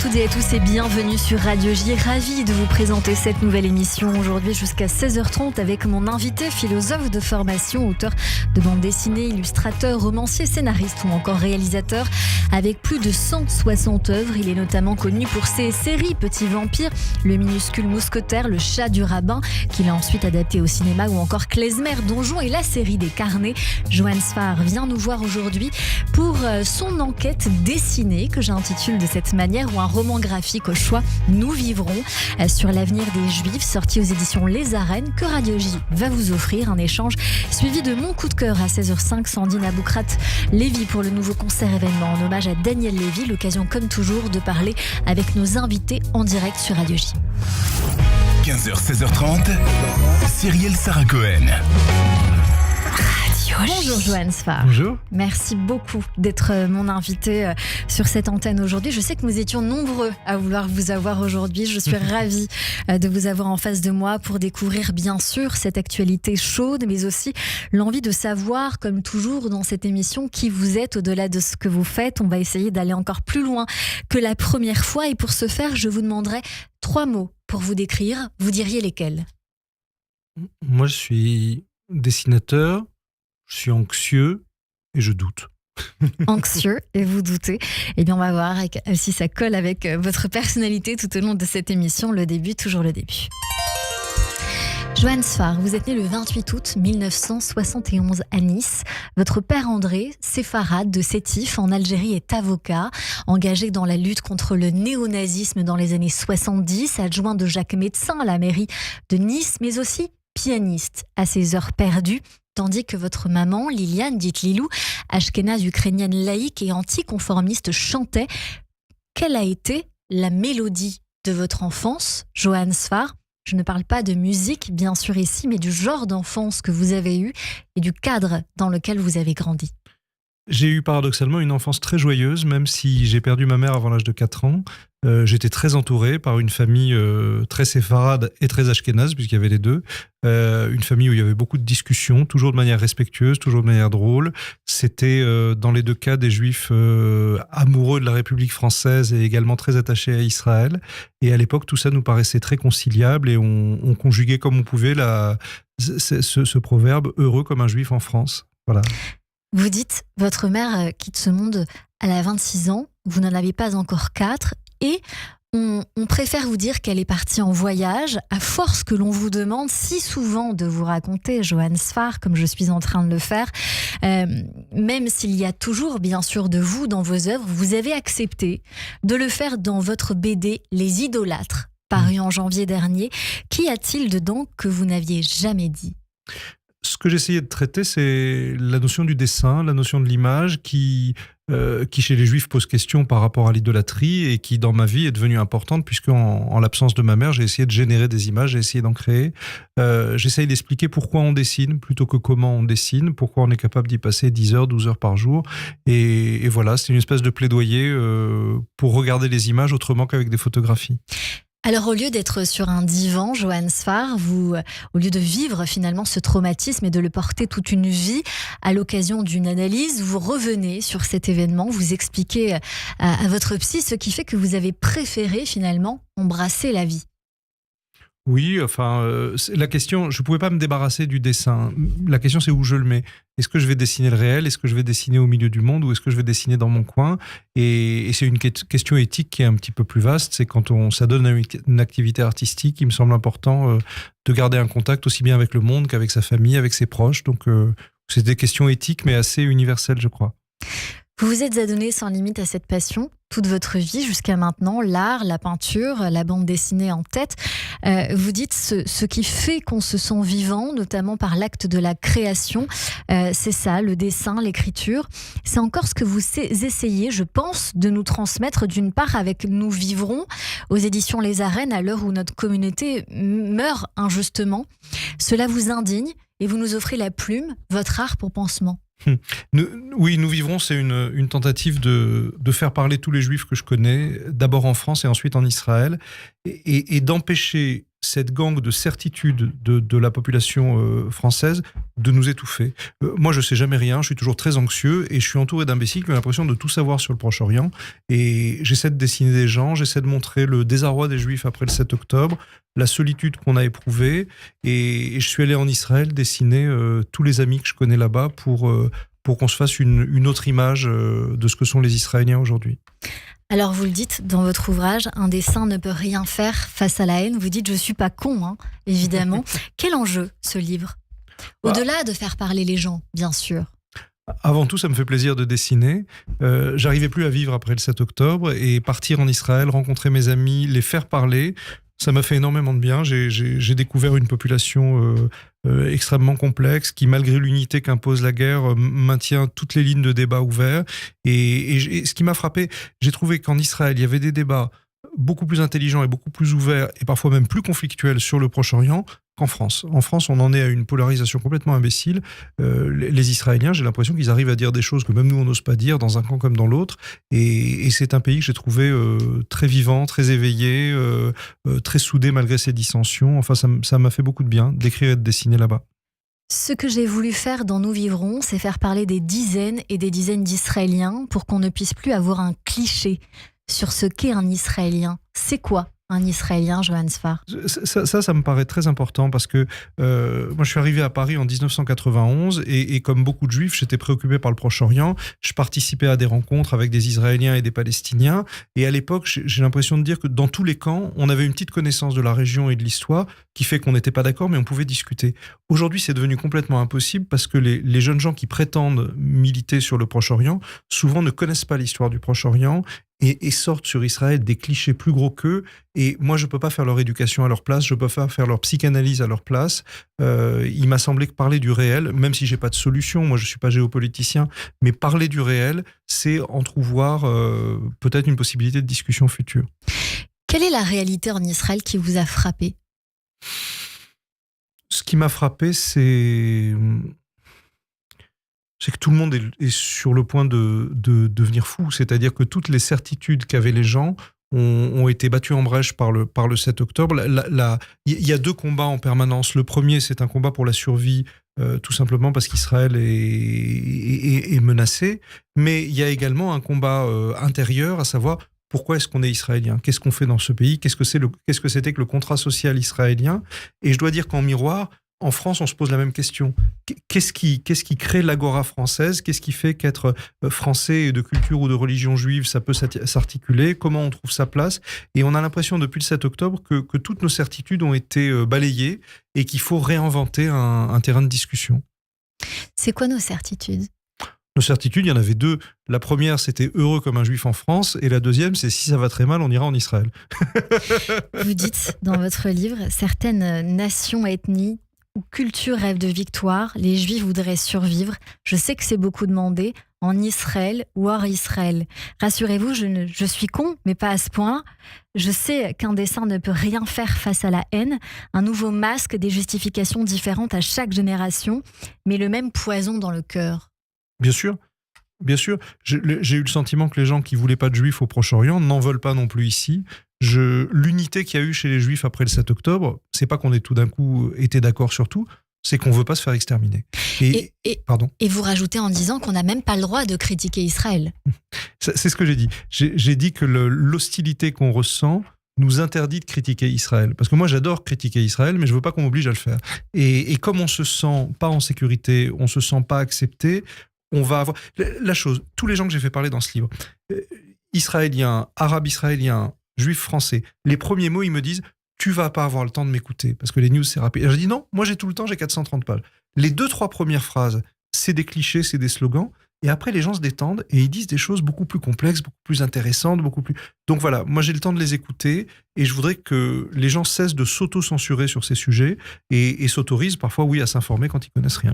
toutes et à tous et bienvenue sur Radio J. Ravi de vous présenter cette nouvelle émission aujourd'hui jusqu'à 16h30 avec mon invité, philosophe de formation, auteur de bande dessinée, illustrateur, romancier, scénariste ou encore réalisateur. Avec plus de 160 œuvres, il est notamment connu pour ses séries Petit Vampire, Le minuscule mousquetaire, Le chat du rabbin, qu'il a ensuite adapté au cinéma, ou encore Klezmer, Donjon et la série des carnets. Johan Sfar vient nous voir aujourd'hui pour son enquête dessinée que j'intitule de cette manière, ou un roman graphique au choix, Nous vivrons, sur l'avenir des Juifs, sorti aux éditions Les Arènes, que Radio J va vous offrir. Un échange suivi de mon coup de cœur à 16h05, Sandine Aboukrat-Lévy pour le nouveau concert événement en hommage à Daniel Lévy. L'occasion comme toujours de parler avec nos invités en direct sur Radio J. 15h, 16h30, Cyrielle Sarah Cohen. Bonjour Johan Sfar. Bonjour. Merci beaucoup d'être mon invité sur cette antenne aujourd'hui. Je sais que nous étions nombreux à vouloir vous avoir aujourd'hui. Je suis ravie de vous avoir en face de moi pour découvrir bien sûr cette actualité chaude, mais aussi l'envie de savoir, comme toujours dans cette émission, qui vous êtes au-delà de ce que vous faites. On va essayer d'aller encore plus loin que la première fois, et pour ce faire, je vous demanderai 3 mots pour vous décrire. Vous diriez lesquels ? Moi, je suis dessinateur. Je suis anxieux et je doute. Anxieux et vous doutez. Eh bien, on va voir si ça colle avec votre personnalité tout au long de cette émission. Le début, toujours le début. Johan Sfar, vous êtes né le 28 août 1971 à Nice. Votre père André, séfarade de Sétif en Algérie, est avocat, engagé dans la lutte contre le néonazisme dans les années 70, adjoint de Jacques Médecin à la mairie de Nice, mais aussi pianiste à ses heures perdues. Tandis que votre maman, Liliane, dite Lilou, ashkénaze ukrainienne laïque et anticonformiste, chantait. Quelle a été la mélodie de votre enfance, Johan Sfar ? Je ne parle pas de musique, bien sûr, ici, mais du genre d'enfance que vous avez eu et du cadre dans lequel vous avez grandi. J'ai eu paradoxalement une enfance très joyeuse, même si j'ai perdu ma mère avant l'âge de 4 ans. J'étais très entouré par une famille très séfarade et très ashkénaze, puisqu'il y avait les deux. Une famille où il y avait beaucoup de discussions, toujours de manière respectueuse, toujours de manière drôle. C'était dans les deux cas des juifs amoureux de la République française et également très attachés à Israël. Et à l'époque, tout ça nous paraissait très conciliable et on conjuguait comme on pouvait ce proverbe « heureux comme un juif en France ». Voilà. Vous dites, votre mère quitte ce monde à la 26 ans, vous n'en avez pas encore 4, et on préfère vous dire qu'elle est partie en voyage, à force que l'on vous demande si souvent de vous raconter, Johan Sfar, comme je suis en train de le faire. Même s'il y a toujours, bien sûr, de vous dans vos œuvres, vous avez accepté de le faire dans votre BD « Les Idolâtres », paru en janvier dernier. Qu'y a-t-il dedans que vous n'aviez jamais dit ? Ce que j'essayais de traiter, c'est la notion du dessin, la notion de l'image qui chez les Juifs pose question par rapport à l'idolâtrie et qui, dans ma vie, est devenue importante puisque en l'absence de ma mère, j'ai essayé de générer des images, j'ai essayé d'en créer. J'essaye d'expliquer pourquoi on dessine plutôt que comment on dessine, pourquoi on est capable d'y passer 10 heures, 12 heures par jour. Et voilà, c'est une espèce de plaidoyer pour regarder les images autrement qu'avec des photographies. Alors, au lieu d'être sur un divan, Johan Sfar, vous, au lieu de vivre finalement ce traumatisme et de le porter toute une vie, à l'occasion d'une analyse, vous revenez sur cet événement, vous expliquez à votre psy ce qui fait que vous avez préféré finalement embrasser la vie. Oui, enfin, la question, je ne pouvais pas me débarrasser du dessin. La question, c'est où je le mets. Est-ce que je vais dessiner le réel ? Est-ce que je vais dessiner au milieu du monde ? Ou est-ce que je vais dessiner dans mon coin ? Et c'est une question éthique qui est un petit peu plus vaste. C'est quand ça donne une activité artistique, il me semble important de garder un contact aussi bien avec le monde qu'avec sa famille, avec ses proches. Donc, c'est des questions éthiques, mais assez universelles, je crois. Vous vous êtes adonné sans limite à cette passion toute votre vie jusqu'à maintenant, l'art, la peinture, la bande dessinée en tête. Vous dites ce qui fait qu'on se sent vivant, notamment par l'acte de la création. C'est ça, le dessin, l'écriture. C'est encore ce que vous essayez, je pense, de nous transmettre d'une part avec Nous vivrons aux éditions Les Arènes à l'heure où notre communauté meurt injustement. Cela vous indigne et vous nous offrez la plume, votre art pour pansement. Nous vivrons, c'est une tentative de faire parler tous les Juifs que je connais, d'abord en France et ensuite en Israël, et d'empêcher cette gangue de certitude de la population française de nous étouffer. Moi, je sais jamais rien, je suis toujours très anxieux et je suis entouré d'imbéciles qui ont l'impression de tout savoir sur le Proche-Orient. Et j'essaie de dessiner des gens, j'essaie de montrer le désarroi des Juifs après le 7 octobre, la solitude qu'on a éprouvée. Et je suis allé en Israël dessiner tous les amis que je connais là-bas pour qu'on se fasse une autre image de ce que sont les Israéliens aujourd'hui. Alors vous le dites dans votre ouvrage, un dessin ne peut rien faire face à la haine. Vous dites, je suis pas con, hein, évidemment. Quel enjeu ce livre ? Au-delà de faire parler les gens, bien sûr. Avant tout, ça me fait plaisir de dessiner. J'arrivais plus à vivre après le 7 octobre et partir en Israël, rencontrer mes amis, les faire parler, ça m'a fait énormément de bien. J'ai découvert une population extrêmement complexe qui, malgré l'unité qu'impose la guerre, maintient toutes les lignes de débat ouverts. Et ce qui m'a frappé, j'ai trouvé qu'en Israël, il y avait des débats beaucoup plus intelligents et beaucoup plus ouverts et parfois même plus conflictuels sur le Proche-Orient qu'en France. En France, on en est à une polarisation complètement imbécile. Les Israéliens, j'ai l'impression qu'ils arrivent à dire des choses que même nous, on n'ose pas dire, dans un camp comme dans l'autre. Et c'est un pays que j'ai trouvé très vivant, très éveillé, très soudé malgré ses dissensions. Enfin, ça m'a fait beaucoup de bien d'écrire et de dessiner là-bas. Ce que j'ai voulu faire dans Nous vivrons, c'est faire parler des dizaines et des dizaines d'Israéliens pour qu'on ne puisse plus avoir un cliché sur ce qu'est un Israélien. C'est quoi un Israélien, Johan Sfar? Ça me paraît très important parce que moi, je suis arrivé à Paris en 1991 et comme beaucoup de Juifs, j'étais préoccupé par le Proche-Orient. Je participais à des rencontres avec des Israéliens et des Palestiniens. Et à l'époque, j'ai l'impression de dire que dans tous les camps, on avait une petite connaissance de la région et de l'histoire qui fait qu'on n'était pas d'accord, mais on pouvait discuter. Aujourd'hui, c'est devenu complètement impossible parce que les jeunes gens qui prétendent militer sur le Proche-Orient, souvent ne connaissent pas l'histoire du Proche-Orient et sortent sur Israël des clichés plus gros qu'eux. Et moi, je ne peux pas faire leur éducation à leur place, je ne peux pas faire leur psychanalyse à leur place. Il m'a semblé que parler du réel, même si je n'ai pas de solution, moi je ne suis pas géopoliticien, mais parler du réel, c'est entrevoir peut-être une possibilité de discussion future. Quelle est la réalité en Israël qui vous a frappé ? Ce qui m'a frappé, c'est que tout le monde est sur le point de devenir fou. C'est-à-dire que toutes les certitudes qu'avaient les gens ont été battues en brèche par le 7 octobre. Il y a deux combats en permanence. Le premier, c'est un combat pour la survie, tout simplement parce qu'Israël est menacé. Mais il y a également un combat intérieur, à savoir pourquoi est-ce qu'on est israélien ? Qu'est-ce qu'on fait dans ce pays ? Qu'est-ce que c'était que le contrat social israélien ? Et je dois dire qu'en miroir, en France, on se pose la même question. Qu'est-ce qui crée l'agora française ? Qu'est-ce qui fait qu'être français et de culture ou de religion juive, ça peut s'articuler ? Comment on trouve sa place ? Et on a l'impression depuis le 7 octobre que toutes nos certitudes ont été balayées et qu'il faut réinventer un terrain de discussion. C'est quoi nos certitudes ? Nos certitudes, il y en avait deux. La première, c'était heureux comme un juif en France. Et la deuxième, c'est si ça va très mal, on ira en Israël. Vous dites dans votre livre, certaines nations, ethnies ou cultures rêvent de victoire. Les juifs voudraient survivre. Je sais que c'est beaucoup demandé. En Israël ou hors Israël. Rassurez-vous, je suis con, mais pas à ce point. Je sais qu'un dessin ne peut rien faire face à la haine. Un nouveau masque, des justifications différentes à chaque génération, mais le même poison dans le cœur. Bien sûr. Bien sûr. J'ai eu le sentiment que les gens qui ne voulaient pas de juifs au Proche-Orient n'en veulent pas non plus ici. L'unité qu'il y a eu chez les juifs après le 7 octobre, c'est pas qu'on ait tout d'un coup été d'accord sur tout, c'est qu'on ne veut pas se faire exterminer. Pardon. Et vous rajoutez en disant qu'on n'a même pas le droit de critiquer Israël. C'est ce que j'ai dit. J'ai dit que l'hostilité qu'on ressent nous interdit de critiquer Israël. Parce que moi, j'adore critiquer Israël, mais je ne veux pas qu'on m'oblige à le faire. Et comme on ne se sent pas en sécurité, on ne se sent pas accepté, on va avoir... La chose, tous les gens que j'ai fait parler dans ce livre, israéliens, arabes israéliens, juifs français, les premiers mots, ils me disent « tu vas pas avoir le temps de m'écouter, parce que les news, c'est rapide. » Et je dis « non, moi j'ai tout le temps, j'ai 430 pages. » Les 2-3 premières phrases, c'est des clichés, c'est des slogans, et après les gens se détendent et ils disent des choses beaucoup plus complexes, beaucoup plus intéressantes, beaucoup plus... Donc voilà, moi j'ai le temps de les écouter, et je voudrais que les gens cessent de s'auto-censurer sur ces sujets, et s'autorisent parfois, oui, à s'informer quand ils connaissent rien.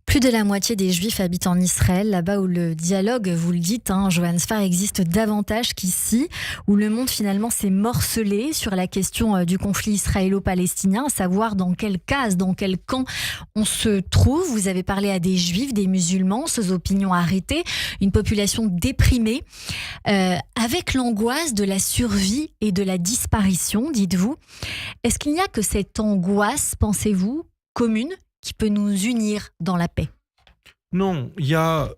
Plus de la moitié des Juifs habitent en Israël, là-bas où le dialogue, vous le dites, Johan Sfar, existe davantage qu'ici, où le monde finalement s'est morcelé sur la question du conflit israélo-palestinien, à savoir dans quelle case, dans quel camp on se trouve. Vous avez parlé à des Juifs, des musulmans, ces opinions arrêtées, une population déprimée, avec l'angoisse de la survie et de la disparition disparition, dites-vous. Est-ce qu'il n'y a que cette angoisse, pensez-vous, commune, qui peut nous unir dans la paix ? Non, il y a...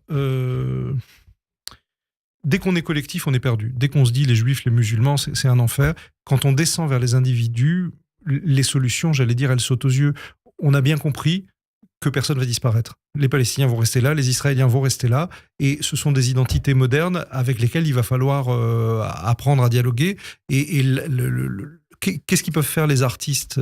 Dès qu'on est collectif, on est perdu. Dès qu'on se dit les juifs, les musulmans, c'est un enfer. Quand on descend vers les individus, les solutions, j'allais dire, elles sautent aux yeux. On a bien compris que personne ne va disparaître. Les Palestiniens vont rester là, les Israéliens vont rester là, et ce sont des identités modernes avec lesquelles il va falloir apprendre à dialoguer. Et qu'est-ce qu'ils peuvent faire les artistes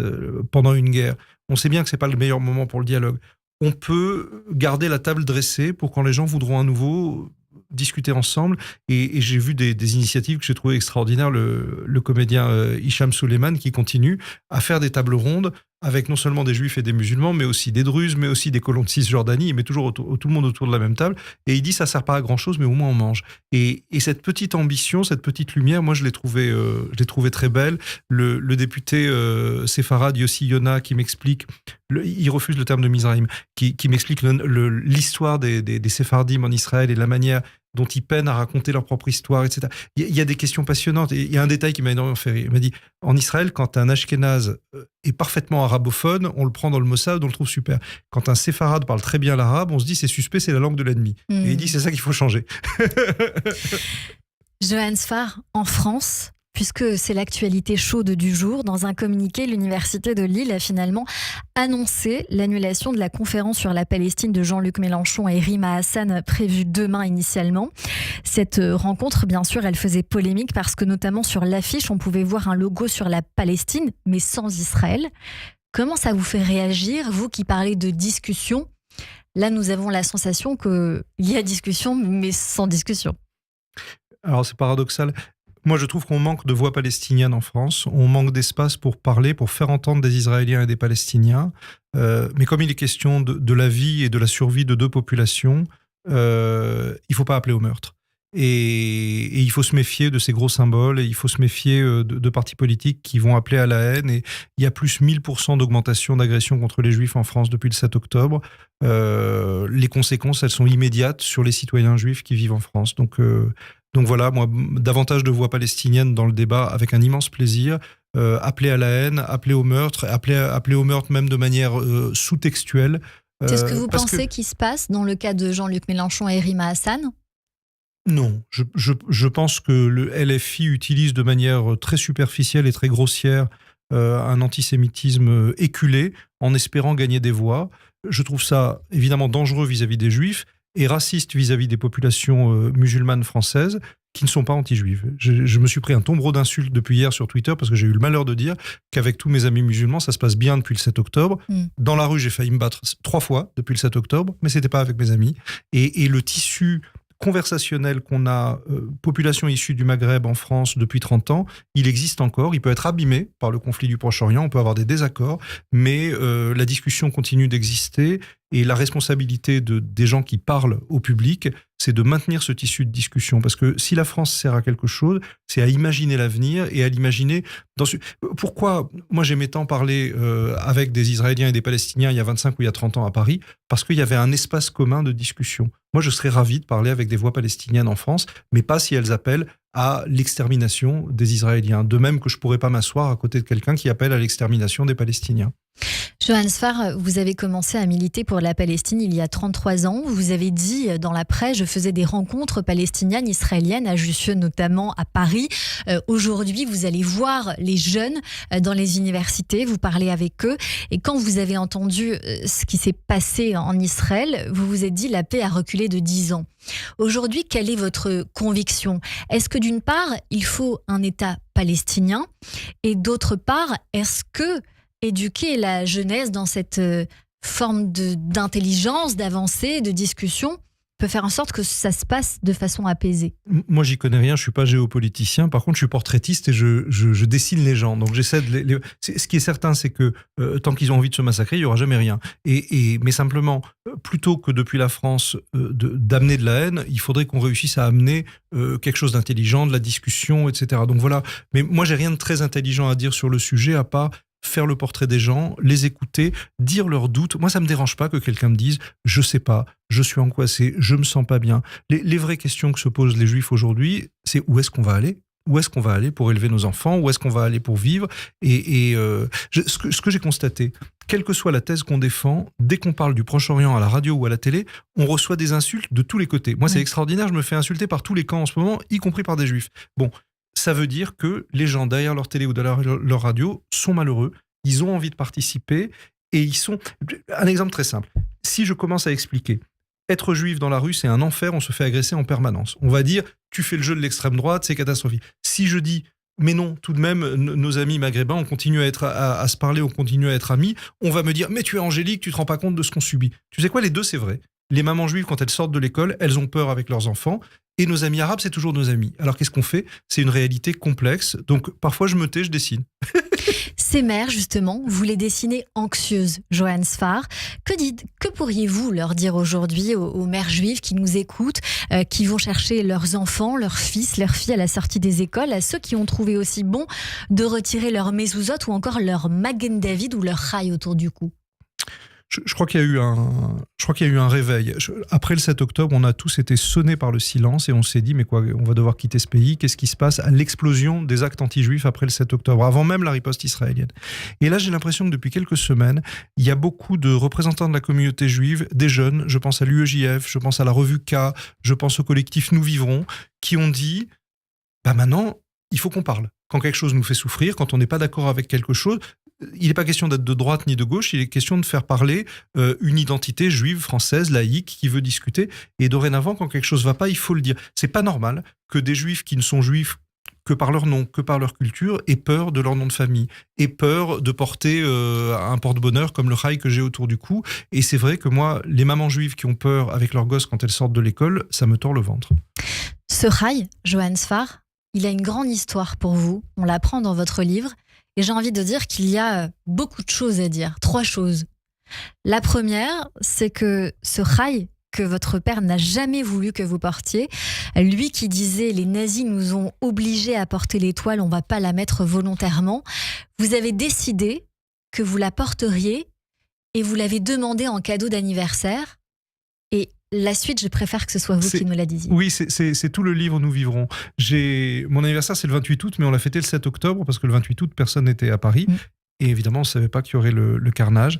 pendant une guerre ? On sait bien que c'est pas le meilleur moment pour le dialogue. On peut garder la table dressée pour quand les gens voudront à nouveau discuter ensemble, et j'ai vu des initiatives que j'ai trouvées extraordinaires, le comédien Hicham Suleiman qui continue à faire des tables rondes avec non seulement des juifs et des musulmans, mais aussi des druzes, mais aussi des colons de Cisjordanie. Il met toujours tout le monde autour de la même table, et il dit ça sert pas à grand chose, mais au moins on mange. Et cette petite ambition, cette petite lumière, moi je l'ai trouvée très belle. Le député séfarade Yossi Yona qui m'explique, il refuse le terme de Mizraïm, qui m'explique l'histoire des Séphardim en Israël et la manière dont ils peinent à raconter leur propre histoire, etc. Il y a des questions passionnantes. Et il y a un détail qui m'a énormément fait rire. Il m'a dit, en Israël, quand un Ashkénaze est parfaitement arabophone, on le prend dans le Mossad, on le trouve super. Quand un séfarade parle très bien l'arabe, on se dit, c'est suspect, c'est la langue de l'ennemi. Et il dit, c'est ça qu'il faut changer. Johan Sfar, en France, puisque c'est l'actualité chaude du jour, dans un communiqué, l'Université de Lille a finalement annoncé l'annulation de la conférence sur la Palestine de Jean-Luc Mélenchon et Rima Hassan prévue demain initialement. Cette rencontre, bien sûr, elle faisait polémique parce que notamment sur l'affiche, on pouvait voir un logo sur la Palestine, mais sans Israël. Comment ça vous fait réagir, vous qui parlez de discussion ? Là, nous avons la sensation qu'il y a discussion, mais sans discussion. Alors, c'est paradoxal. Moi, je trouve qu'on manque de voix palestiniennes en France. On manque d'espace pour parler, pour faire entendre des Israéliens et des Palestiniens. Mais comme il est question de la vie et de la survie de deux populations, il ne faut pas appeler au meurtre. Et il faut se méfier de ces gros symboles, et il faut se méfier de partis politiques qui vont appeler à la haine. Et il y a plus 1000% d'augmentation d'agressions contre les Juifs en France depuis le 7 octobre. Les conséquences, elles sont immédiates sur les citoyens juifs qui vivent en France. Donc voilà, moi, davantage de voix palestiniennes dans le débat, avec un immense plaisir. Appeler à la haine, appeler au meurtre, appeler au meurtre même de manière sous-textuelle. C'est ce que vous pensez qui se passe dans le cas de Jean-Luc Mélenchon et Rima Hassan ? Non, je pense que le LFI utilise de manière très superficielle et très grossière un antisémitisme éculé en espérant gagner des voix. Je trouve ça évidemment dangereux vis-à-vis des Juifs et raciste vis-à-vis des populations musulmanes françaises qui ne sont pas anti-juives. Je me suis pris un tombereau d'insultes depuis hier sur Twitter parce que j'ai eu le malheur de dire qu'avec tous mes amis musulmans, ça se passe bien depuis le 7 octobre. Dans la rue, j'ai failli me battre 3 fois depuis le 7 octobre, mais c'était pas avec mes amis. Et le tissu conversationnel qu'on a, population issue du Maghreb en France depuis 30 ans, il existe encore, il peut être abîmé par le conflit du Proche-Orient, on peut avoir des désaccords, mais la discussion continue d'exister, et la responsabilité des gens qui parlent au public, c'est de maintenir ce tissu de discussion, parce que si la France sert à quelque chose, c'est à imaginer l'avenir et à l'imaginer dans ce... Pourquoi moi j'aimais tant parler avec des Israéliens et des Palestiniens il y a 25 ou il y a 30 ans à Paris? Parce qu'il y avait un espace commun de discussion. Moi je serais ravi de parler avec des voix palestiniennes en France, mais pas si elles appellent à l'extermination des Israéliens. De même que je ne pourrais pas m'asseoir à côté de quelqu'un qui appelle à l'extermination des Palestiniens. Johan Sfar, vous avez commencé à militer pour la Palestine il y a 33 ans. Vous avez dit dans la presse, je faisais des rencontres palestiniennes, israéliennes, à Jussieu notamment, à Paris. Aujourd'hui, vous allez voir les jeunes dans les universités, vous parlez avec eux. Et quand vous avez entendu ce qui s'est passé en Israël, vous vous êtes dit la paix a reculé de 10 ans. Aujourd'hui, quelle est votre conviction ? Est-ce que d'une part, il faut un État palestinien ? Et d'autre part, est-ce que éduquer la jeunesse dans cette forme d'intelligence, d'avancée, de discussion peut faire en sorte que ça se passe de façon apaisée? Moi, j'y connais rien, je suis pas géopoliticien. Par contre, je suis portraitiste et je dessine les gens. Donc, j'essaie de ce qui est certain, c'est que tant qu'ils ont envie de se massacrer, il y aura jamais rien. Mais simplement, plutôt que depuis la France d'amener de la haine, il faudrait qu'on réussisse à amener quelque chose d'intelligent, de la discussion, etc. Donc voilà. Mais moi, j'ai rien de très intelligent à dire sur le sujet, à part faire le portrait des gens, les écouter, dire leurs doutes. Moi, ça me dérange pas que quelqu'un me dise « je sais pas, je suis angoissé, je me sens pas bien ». Les vraies questions que se posent les Juifs aujourd'hui, c'est où est-ce qu'on va aller ? où est-ce qu'on va aller pour élever nos enfants, où est-ce qu'on va aller pour vivre. Ce que j'ai constaté, quelle que soit la thèse qu'on défend, dès qu'on parle du Proche-Orient à la radio ou à la télé, on reçoit des insultes de tous les côtés. Moi, c'est extraordinaire, je me fais insulter par tous les camps en ce moment, y compris par des juifs. Bon, ça veut dire que les gens derrière leur télé ou derrière leur radio sont malheureux, ils ont envie de participer, et ils sont... Un exemple très simple. Si je commence à expliquer, être juif dans la rue, c'est un enfer, on se fait agresser en permanence. On va dire, tu fais le jeu de l'extrême droite, c'est catastrophique. Si je dis, mais non, tout de même, nos amis maghrébins, on continue à se parler, on continue à être amis, on va me dire, mais tu es angélique, tu te rends pas compte de ce qu'on subit. Tu sais quoi, les deux, c'est vrai. Les mamans juives, quand elles sortent de l'école, elles ont peur avec leurs enfants, et nos amis arabes, c'est toujours nos amis. Alors qu'est-ce qu'on fait ? C'est une réalité complexe, donc parfois je me tais, je dessine. Ces mères, justement, vous les dessinez anxieuses, Johan Sfar. Que pourriez-vous leur dire aujourd'hui aux mères juives qui nous écoutent, qui vont chercher leurs enfants, leurs fils, leurs filles à la sortie des écoles, à ceux qui ont trouvé aussi bon de retirer leur mezuzot ou encore leur Magen David ou leur rail autour du cou ? Je crois qu'il y a eu un réveil. Après le 7 octobre, on a tous été sonnés par le silence et on s'est dit, mais quoi, on va devoir quitter ce pays. Qu'est-ce qui se passe à l'explosion des actes anti-juifs après le 7 octobre, avant même la riposte israélienne. Et là, j'ai l'impression que depuis quelques semaines, il y a beaucoup de représentants de la communauté juive, des jeunes, je pense à l'UEJF, je pense à la revue K, je pense au collectif Nous Vivrons, qui ont dit, maintenant, il faut qu'on parle. Quand quelque chose nous fait souffrir, quand on n'est pas d'accord avec quelque chose, il n'est pas question d'être de droite ni de gauche, il est question de faire parler une identité juive, française, laïque, qui veut discuter. Et dorénavant, quand quelque chose ne va pas, il faut le dire. C'est pas normal que des juifs qui ne sont juifs que par leur nom, que par leur culture, aient peur de leur nom de famille, aient peur de porter un porte-bonheur comme le rail que j'ai autour du cou. Et c'est vrai que moi, les mamans juives qui ont peur avec leurs gosses quand elles sortent de l'école, ça me tord le ventre. Ce rail, Johan Sfar, il a une grande histoire pour vous. On l'apprend dans votre livre. Et j'ai envie de dire qu'il y a beaucoup de choses à dire. 3 choses. La première, c'est que ce rail que votre père n'a jamais voulu que vous portiez, lui qui disait « les nazis nous ont obligés à porter l'étoile, on ne va pas la mettre volontairement », vous avez décidé que vous la porteriez et vous l'avez demandé en cadeau d'anniversaire. Et la suite, je préfère que ce soit vous qui nous la disiez. Oui, c'est tout le livre Nous Vivrons. Mon anniversaire, c'est le 28 août, mais on l'a fêté le 7 octobre, parce que le 28 août, personne n'était à Paris. Et évidemment, on ne savait pas qu'il y aurait le carnage.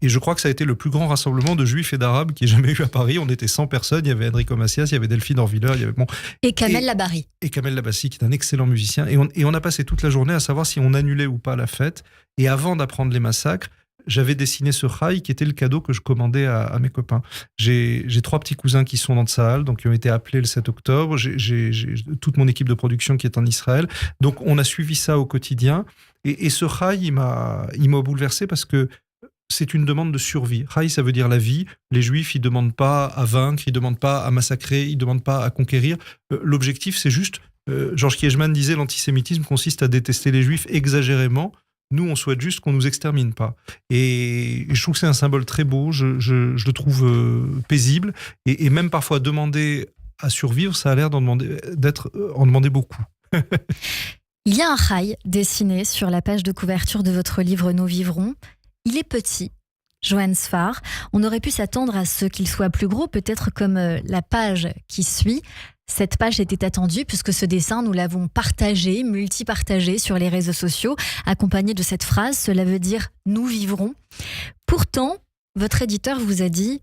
Et je crois que ça a été le plus grand rassemblement de juifs et d'arabes qu'il y ait jamais eu à Paris. On était 100 personnes. Il y avait Enrico Macias, il y avait Delphine Orviller, il y avait et Kamel Labari. Et Kamel Labassi, qui est un excellent musicien. Et on a passé toute la journée à savoir si on annulait ou pas la fête. Et avant d'apprendre les massacres, j'avais dessiné ce rail qui était le cadeau que je commandais à mes copains. J'ai 3 petits cousins qui sont dans Tsahal, donc qui ont été appelés le 7 octobre. J'ai toute mon équipe de production qui est en Israël. Donc on a suivi ça au quotidien. Et ce rail, il m'a bouleversé parce que c'est une demande de survie. Raï, ça veut dire la vie. Les Juifs, ils ne demandent pas à vaincre, ils ne demandent pas à massacrer, ils ne demandent pas à conquérir. L'objectif, c'est juste... Georges Kiechman disait l'antisémitisme consiste à détester les Juifs exagérément. Nous, on souhaite juste qu'on ne nous extermine pas. Et je trouve que c'est un symbole très beau, je le trouve paisible. Et même parfois, demander à survivre, ça a l'air en demander beaucoup. Il y a un rail dessiné sur la page de couverture de votre livre Nous Vivrons. Il est petit, Johan Sfar. On aurait pu s'attendre à ce qu'il soit plus gros, peut-être comme la page qui suit. Cette page était attendue puisque ce dessin, nous l'avons partagé, multi-partagé sur les réseaux sociaux, accompagné de cette phrase, cela veut dire « Nous vivrons ». Pourtant, votre éditeur vous a dit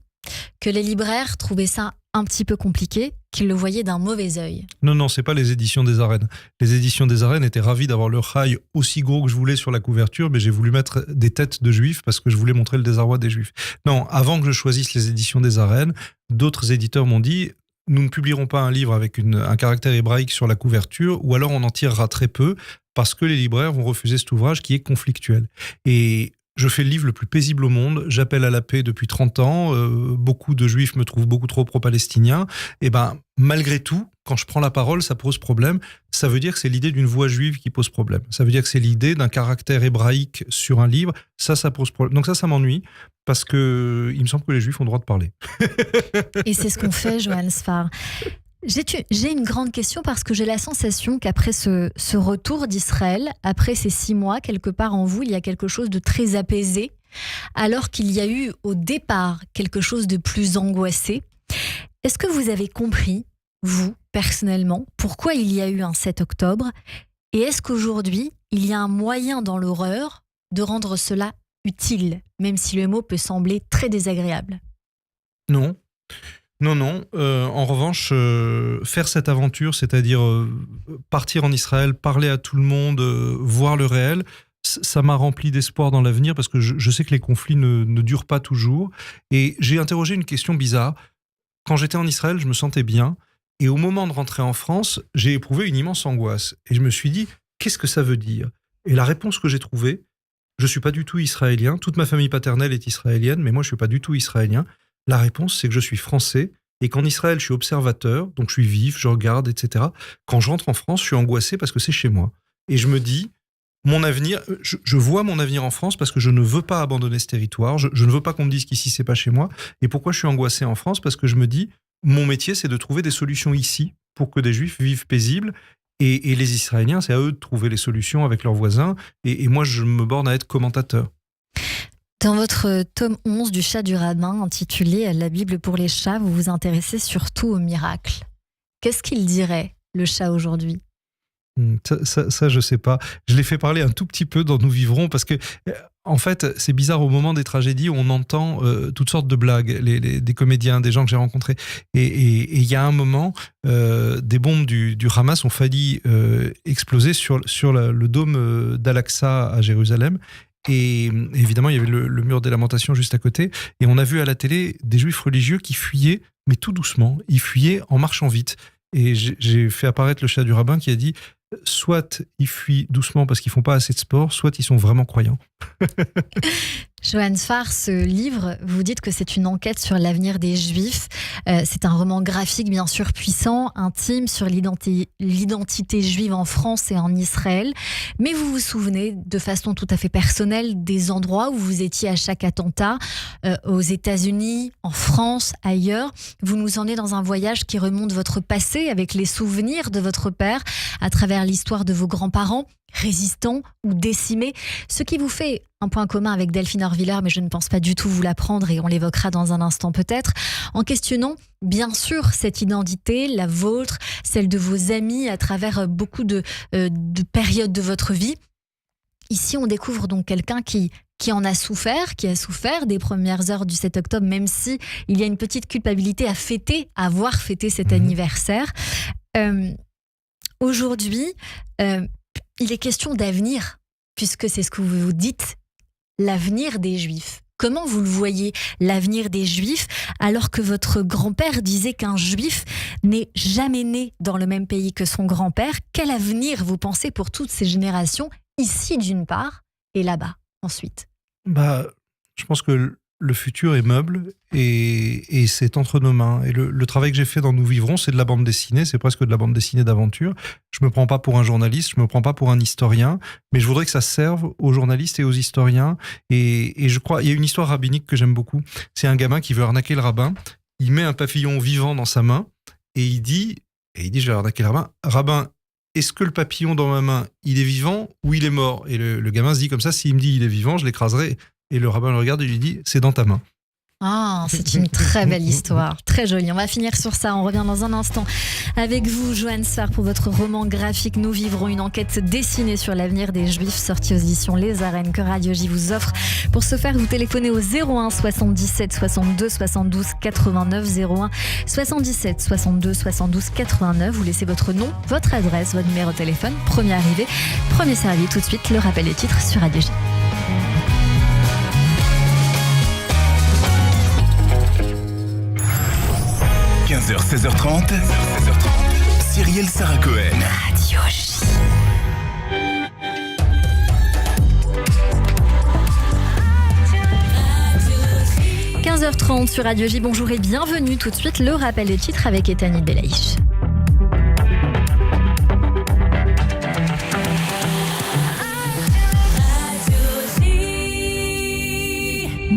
que les libraires trouvaient ça un petit peu compliqué, qu'ils le voyaient d'un mauvais œil. Non, c'est pas les éditions des Arènes. Les éditions des Arènes étaient ravies d'avoir le rail aussi gros que je voulais sur la couverture, mais j'ai voulu mettre des têtes de juifs parce que je voulais montrer le désarroi des juifs. Non, avant que je choisisse les éditions des Arènes, d'autres éditeurs m'ont dit « Nous ne publierons pas un livre avec un caractère hébraïque sur la couverture, ou alors on en tirera très peu, parce que les libraires vont refuser cet ouvrage qui est conflictuel. » Et je fais le livre le plus paisible au monde, j'appelle à la paix depuis 30 ans, beaucoup de juifs me trouvent beaucoup trop pro-palestinien, et malgré tout, quand je prends la parole, ça pose problème. Ça veut dire que c'est l'idée d'une voix juive qui pose problème. Ça veut dire que c'est l'idée d'un caractère hébraïque sur un livre, ça pose problème. Donc ça m'ennuie, parce que il me semble que les juifs ont le droit de parler. Et c'est ce qu'on fait, Johan Sfar. J'ai une grande question parce que j'ai la sensation qu'après ce retour d'Israël, après ces 6 mois, quelque part en vous, il y a quelque chose de très apaisé, alors qu'il y a eu au départ quelque chose de plus angoissé. Est-ce que vous avez compris, vous, personnellement, pourquoi il y a eu un 7 octobre, et est-ce qu'aujourd'hui, il y a un moyen dans l'horreur de rendre cela utile, même si le mot peut sembler très désagréable? Non. En revanche, faire cette aventure, c'est-à-dire partir en Israël, parler à tout le monde, voir le réel, ça m'a rempli d'espoir dans l'avenir parce que je sais que les conflits ne durent pas toujours. Et j'ai interrogé une question bizarre. Quand j'étais en Israël, je me sentais bien. Et au moment de rentrer en France, j'ai éprouvé une immense angoisse. Et je me suis dit, qu'est-ce que ça veut dire? Et la réponse que j'ai trouvée, je ne suis pas du tout israélien. Toute ma famille paternelle est israélienne, mais moi, je ne suis pas du tout israélien. La réponse, c'est que je suis français et qu'en Israël, je suis observateur, donc je suis vif, je regarde, etc. Quand je rentre en France, je suis angoissé parce que c'est chez moi. Et je me dis, mon avenir, je vois mon avenir en France parce que je ne veux pas abandonner ce territoire, je ne veux pas qu'on me dise qu'ici, c'est pas chez moi. Et pourquoi je suis angoissé en France? Parce que je me dis, mon métier, c'est de trouver des solutions ici pour que des Juifs vivent paisibles. Et les Israéliens, c'est à eux de trouver les solutions avec leurs voisins. Et moi, je me borne à être commentateur. Dans votre tome 11 du Chat du Rabbin, intitulé « La Bible pour les chats », vous vous intéressez surtout aux miracles. Qu'est-ce qu'il dirait, le chat, aujourd'hui? Ça, je sais pas. Je l'ai fait parler un tout petit peu dans Nous Vivrons parce que, en fait, c'est bizarre, au moment des tragédies, on entend toutes sortes de blagues, des comédiens, des gens que j'ai rencontrés. Et il y a un moment, des bombes du Hamas ont failli exploser sur le dôme d'Al-Aqsa à Jérusalem. Et évidemment, il y avait le mur des lamentations juste à côté. Et on a vu à la télé des juifs religieux qui fuyaient, mais tout doucement. Ils fuyaient en marchant vite. Et j'ai fait apparaître le chat du rabbin qui a dit, soit ils fuient doucement parce qu'ils font pas assez de sport, soit ils sont vraiment croyants. Johan Sfar, ce livre, vous dites que c'est une enquête sur l'avenir des Juifs. C'est un roman graphique, bien sûr, puissant, intime, sur l'identité juive en France et en Israël. Mais vous vous souvenez, de façon tout à fait personnelle, des endroits où vous étiez à chaque attentat, aux États-Unis, en France, ailleurs. Vous nous emmenez dans un voyage qui remonte votre passé, avec les souvenirs de votre père, à travers l'histoire de vos grands-parents, résistants ou décimés, ce qui vous fait un point commun avec Delphine Orviller, mais je ne pense pas du tout vous l'apprendre et on l'évoquera dans un instant peut-être, en questionnant bien sûr cette identité, la vôtre, celle de vos amis à travers beaucoup de périodes de votre vie. Ici, on découvre donc quelqu'un qui en a souffert, qui a souffert des premières heures du 7 octobre, même si il y a une petite culpabilité à fêter, à avoir fêté cet anniversaire. Aujourd'hui, il est question d'avenir, puisque c'est ce que vous vous dites, l'avenir des Juifs. Comment vous le voyez, l'avenir des Juifs, alors que votre grand-père disait qu'un Juif n'est jamais né dans le même pays que son grand-père? Quel avenir vous pensez pour toutes ces générations, ici d'une part, et là-bas ensuite? Je pense que le futur est meuble et c'est entre nos mains. Et le travail que j'ai fait dans Nous Vivrons, c'est de la bande dessinée, c'est presque de la bande dessinée d'aventure. Je me prends pas pour un journaliste, je me prends pas pour un historien, mais je voudrais que ça serve aux journalistes et aux historiens. Et je crois, il y a une histoire rabbinique que j'aime beaucoup. C'est un gamin qui veut arnaquer le rabbin. Il met un papillon vivant dans sa main et il dit, je vais arnaquer le rabbin. Rabbin, est-ce que le papillon dans ma main, il est vivant ou il est mort? Et le gamin se dit comme ça, s'il me dit il est vivant, je l'écraserai. Et le rabbin le regarde et lui dit, c'est dans ta main. Ah, c'est une très belle histoire, très jolie. On va finir sur ça, on revient dans un instant avec vous, Johan Sfar, pour votre roman graphique Nous Vivrons, une enquête dessinée sur l'avenir des Juifs, sortie aux éditions Les Arènes, que Radio J vous offre. Pour ce faire, vous téléphonez au 01 77 62 72 89, 01 77 62 72 89. Vous laissez votre nom, votre adresse, votre numéro de téléphone, premier arrivé, premier servi. Tout de suite, le rappel des titres sur Radio J. 15h, 16h30, Cyrielle Sarah Cohen. Radio J. « 15h30 sur Radio J, bonjour et bienvenue. Tout de suite, le rappel des titres avec Etani Belaïch.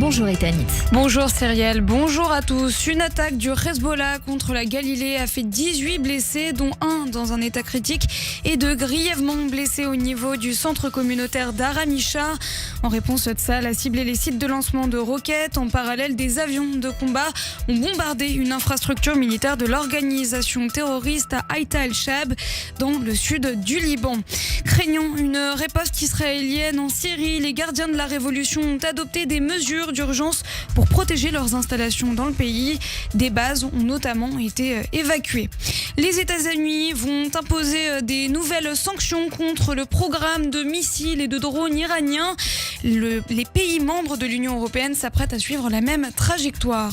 Bonjour Etanit. Bonjour Cyrielle, bonjour à tous. Une attaque du Hezbollah contre la Galilée a fait 18 blessés, dont un dans un état critique et 2 grièvement blessés au niveau du centre communautaire d'Aramisha. En réponse, Tsahal a ciblé les sites de lancement de roquettes. En parallèle, des avions de combat ont bombardé une infrastructure militaire de l'organisation terroriste à Haïta el-Shab, dans le sud du Liban. Craignant une riposte israélienne en Syrie, les gardiens de la révolution ont adopté des mesures d'urgence pour protéger leurs installations dans le pays. Des bases ont notamment été évacuées. Les États-Unis vont imposer des nouvelles sanctions contre le programme de missiles et de drones iraniens. Les pays membres de l'Union européenne s'apprêtent à suivre la même trajectoire.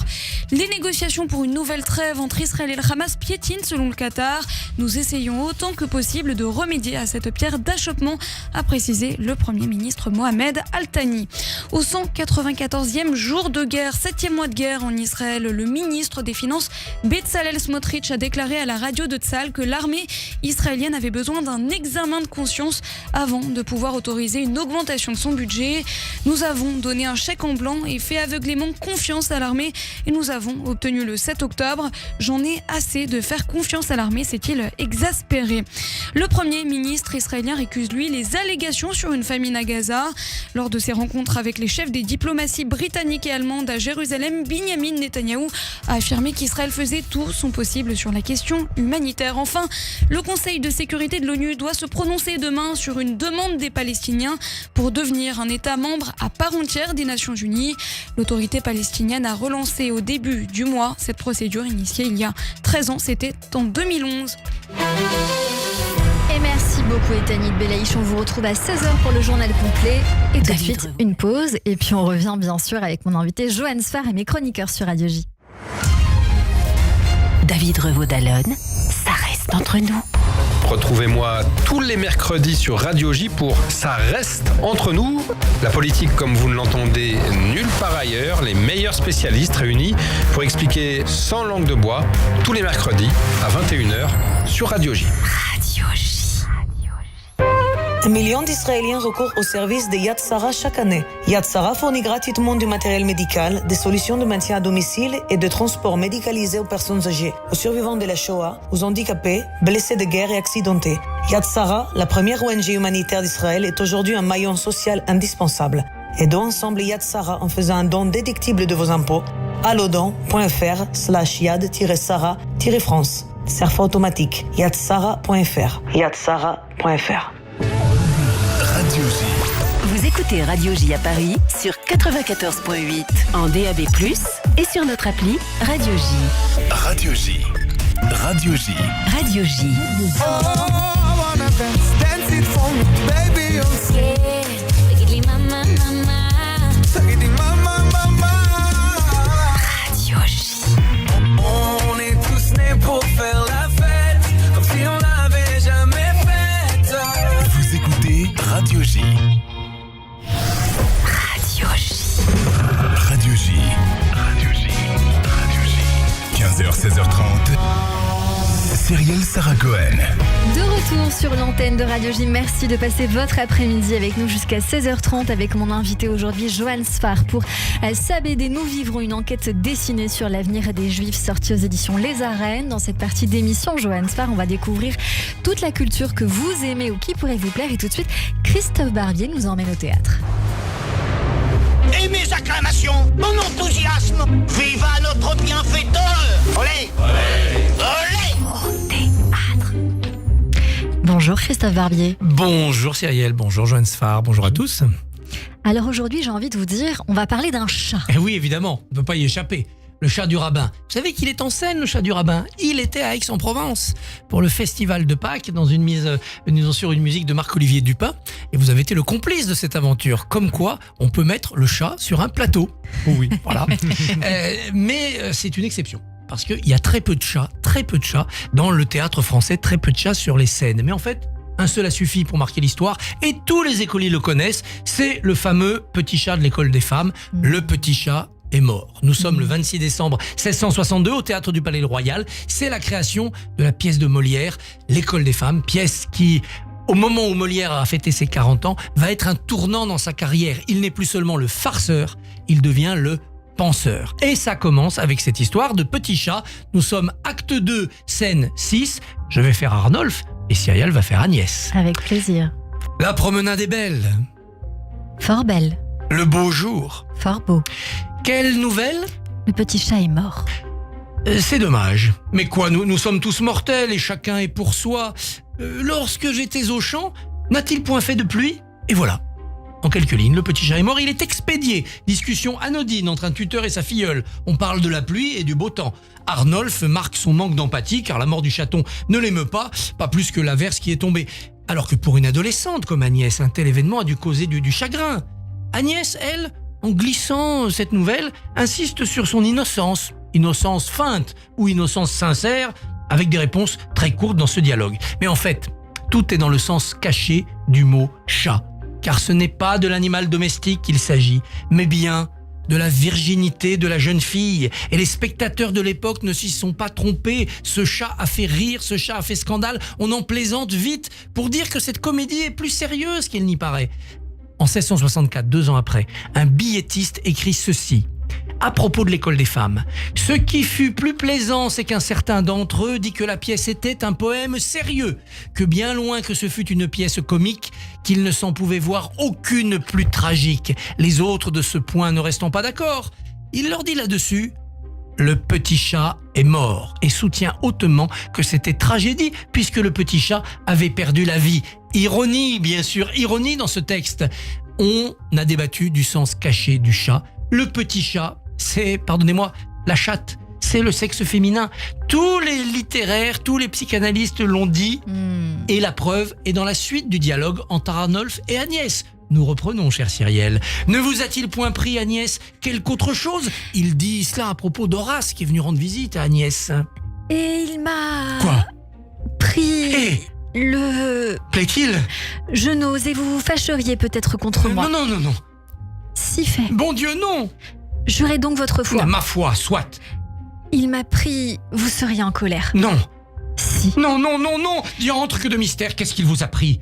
Les négociations pour une nouvelle trêve entre Israël et le Hamas piétinent selon le Qatar. Nous essayons autant que possible de remédier à cette pierre d'achoppement, a précisé le Premier ministre Mohamed Al-Thani. Au 194e jour de guerre, 7e mois de guerre en Israël, le ministre des Finances Bezalel Smotrich a déclaré à la radio de Tsahal que l'armée israélienne avait besoin d'un examen de conscience avant de pouvoir autoriser une augmentation de son budget. Nous avons donné un chèque en blanc et fait aveuglément confiance à l'armée et nous avons obtenu le 7 octobre. J'en ai assez de faire confiance à l'armée, s'est-il exaspéré. Le Premier ministre israélien récuse lui les allégations sur une famine à Gaza. Lors de ses rencontres avec les chefs des diplomaties britanniques et allemandes à Jérusalem, Binyamin Netanyahou a affirmé qu'Israël faisait tout son possible sur la question humanitaire. Enfin, le Conseil de sécurité de l'ONU doit se prononcer demain sur une demande des Palestiniens pour devenir un État membre à part entière des Nations Unies. L'autorité palestinienne a relancé au début du mois cette procédure initiée il y a 13 ans, c'était en 2011. Et merci beaucoup Etanit Belaïch, on vous retrouve à 16h pour le journal complet et tout de suite une pause et puis on revient bien sûr avec mon invité Johan Sfar et mes chroniqueurs sur Radio J. David Revaud-Dallon, ça reste entre nous. Retrouvez-moi tous les mercredis sur Radio J pour Ça reste entre nous. La politique comme vous ne l'entendez nulle part ailleurs. Les meilleurs spécialistes réunis pour expliquer sans langue de bois tous les mercredis à 21h sur Radio J. Radio J. Un million d'Israéliens recourent au service de Yad Sarah chaque année. Yad Sarah fournit gratuitement du matériel médical, des solutions de maintien à domicile et de transport médicalisé aux personnes âgées, aux survivants de la Shoah, aux handicapés, blessés de guerre et accidentés. Yad Sarah, la première ONG humanitaire d'Israël, est aujourd'hui un maillon social indispensable. Aidons ensemble Yad Sarah en faisant un don déductible de vos impôts. allodon.fr/yad-sarah-france. Serfa automatique. yadsarah.fr. yadsarah.fr. Radio J. Vous écoutez Radio J à Paris sur 94.8 en DAB+, et sur notre appli Radio J. Radio J. Radio J. Radio J. Radio J. On est tous nés pour faire la fête, comme si on l'avait jamais faite. Vous écoutez Radio J. Radio J. Radio J. Radio J. Radio J. 15h, 16h30. Cyrielle Sarah Cohen. De retour sur l'antenne de Radio J. Merci de passer votre après-midi avec nous jusqu'à 16h30 avec mon invité aujourd'hui Johan Sfar pour sa BD Nous vivrons, une enquête dessinée sur l'avenir des Juifs sortie aux éditions Les Arènes. Dans cette partie d'émission, Johan Sfar, on va découvrir toute la culture que vous aimez ou qui pourrait vous plaire. Et tout de suite, Christophe Barbier nous emmène au théâtre. Et mes acclamations, mon enthousiasme, vive à notre bienfaiteur. Olé, olé, olé. Bonjour Christophe Barbier. Bonjour Cyrielle, bonjour Johan Sfar, bonjour à tous. Alors aujourd'hui, j'ai envie de vous dire, on va parler d'un chat. Et oui, évidemment, on ne peut pas y échapper. Le chat du rabbin. Vous savez qu'il est en scène, le chat du rabbin. Il était à Aix-en-Provence pour le festival de Pâques dans une mise sur une musique de Marc-Olivier Dupin. Et vous avez été le complice de cette aventure. Comme quoi, on peut mettre le chat sur un plateau. Oui, voilà. Mais c'est une exception. Parce qu'il y a très peu de chats dans le théâtre français, très peu de chats sur les scènes. Mais en fait, un seul a suffi pour marquer l'histoire et tous les écoliers le connaissent. C'est le fameux petit chat de l'école des femmes. Le petit chat est mort. Nous sommes le 26 décembre 1662 au théâtre du Palais Royal. C'est la création de la pièce de Molière, L'école des femmes, pièce qui au moment où Molière a fêté ses 40 ans, va être un tournant dans sa carrière. Il n'est plus seulement le farceur, il devient le penseur. Et ça commence avec cette histoire de Petit Chat. Nous sommes acte 2, scène 6. Je vais faire Arnolphe et Cyrielle va faire Agnès. Avec plaisir. La promenade est belle. Fort belle. Le beau jour. Fort beau. Quelle nouvelle ? Le petit chat est mort. C'est dommage. Mais quoi, nous sommes tous mortels et chacun est pour soi. Lorsque j'étais au champ, n'a-t-il point fait de pluie ? Et voilà. En quelques lignes, le petit chat est mort, il est expédié. Discussion anodine entre un tuteur et sa filleule. On parle de la pluie et du beau temps. Arnolphe marque son manque d'empathie car la mort du chaton ne l'émeut pas plus que l'averse qui est tombée. Alors que pour une adolescente comme Agnès, un tel événement a dû causer du chagrin. Agnès, elle, en glissant cette nouvelle, insiste sur son innocence. Innocence feinte ou innocence sincère, avec des réponses très courtes dans ce dialogue. Mais en fait, tout est dans le sens caché du mot chat. Car ce n'est pas de l'animal domestique qu'il s'agit, mais bien de la virginité de la jeune fille. Et les spectateurs de l'époque ne s'y sont pas trompés. Ce chat a fait rire, ce chat a fait scandale. On en plaisante vite pour dire que cette comédie est plus sérieuse qu'il n'y paraît. En 1664, 2 ans après, un billettiste écrit ceci. À propos de l'école des femmes, ce qui fut plus plaisant, c'est qu'un certain d'entre eux dit que la pièce était un poème sérieux, que bien loin que ce fût une pièce comique, qu'il ne s'en pouvait voir aucune plus tragique. Les autres de ce point ne restant pas d'accord, il leur dit là-dessus « Le petit chat est mort » et soutient hautement que c'était tragédie puisque le petit chat avait perdu la vie. Ironie, bien sûr, ironie dans ce texte. On a débattu du sens caché du chat. Le petit chat, c'est, pardonnez-moi, la chatte, c'est le sexe féminin. Tous les littéraires, tous les psychanalystes l'ont dit. Et la preuve est dans la suite du dialogue entre Arnolphe et Agnès. Nous reprenons, chère Cyrielle. Ne vous a-t-il point pris, Agnès, quelque autre chose ? Il dit cela à propos d'Horace qui est venu rendre visite à Agnès. Et il m'a... Quoi ? Pris... Le... Plaît-il ? Je n'ose et vous vous fâcheriez peut-être contre moi. Non. Si fait. Bon Dieu, non ! Jurez donc votre foi. Ma foi, soit. Il m'a pris... Vous seriez en colère. Non. Si. Non. Diantre que de mystère, qu'est-ce qu'il vous a pris ?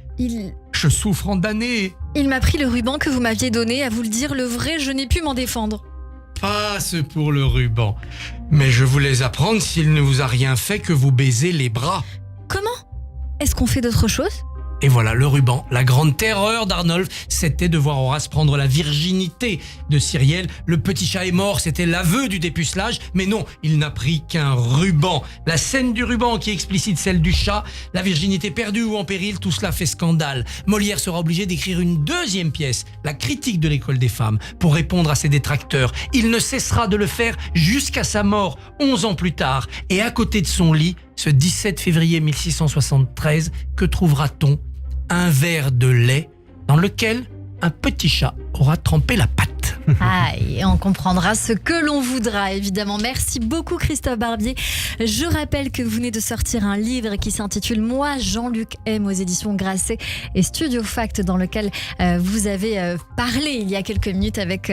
Je souffre en damné. Il m'a pris le ruban que vous m'aviez donné. À vous le dire, le vrai, je n'ai pu m'en défendre. Passe pour le ruban. Mais je voulais apprendre s'il ne vous a rien fait que vous baisez les bras. Comment ? Est-ce qu'on fait d'autres choses ? Et voilà, le ruban, la grande terreur d'Arnolphe, c'était de voir Horace prendre la virginité de Cyrielle. Le petit chat est mort, c'était l'aveu du dépucelage, mais non, il n'a pris qu'un ruban. La scène du ruban qui explicite celle du chat, la virginité perdue ou en péril, tout cela fait scandale. Molière sera obligé d'écrire une deuxième pièce, la critique de l'école des femmes, pour répondre à ses détracteurs. Il ne cessera de le faire jusqu'à sa mort, 11 ans plus tard. Et à côté de son lit, ce 17 février 1673, que trouvera-t-on ? Un verre de lait dans lequel un petit chat aura trempé la patte. Et on comprendra ce que l'on voudra, évidemment. Merci beaucoup, Christophe Barbier. Je rappelle que vous venez de sortir un livre qui s'intitule « Moi, Jean-Luc aime » aux éditions Grasset et Studio Fact, dans lequel vous avez parlé il y a quelques minutes avec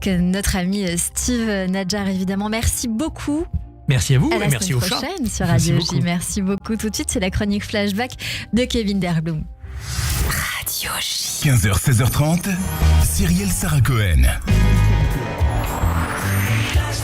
notre ami Steve Nadjar, évidemment. Merci beaucoup. Merci à vous et merci au chat. À la semaine prochaine sur Radio J. Merci beaucoup. Tout de suite, c'est la chronique Flashback de Kevin Derblum. Radio J. 15h, 16h30, Cyrielle Sarah Cohen.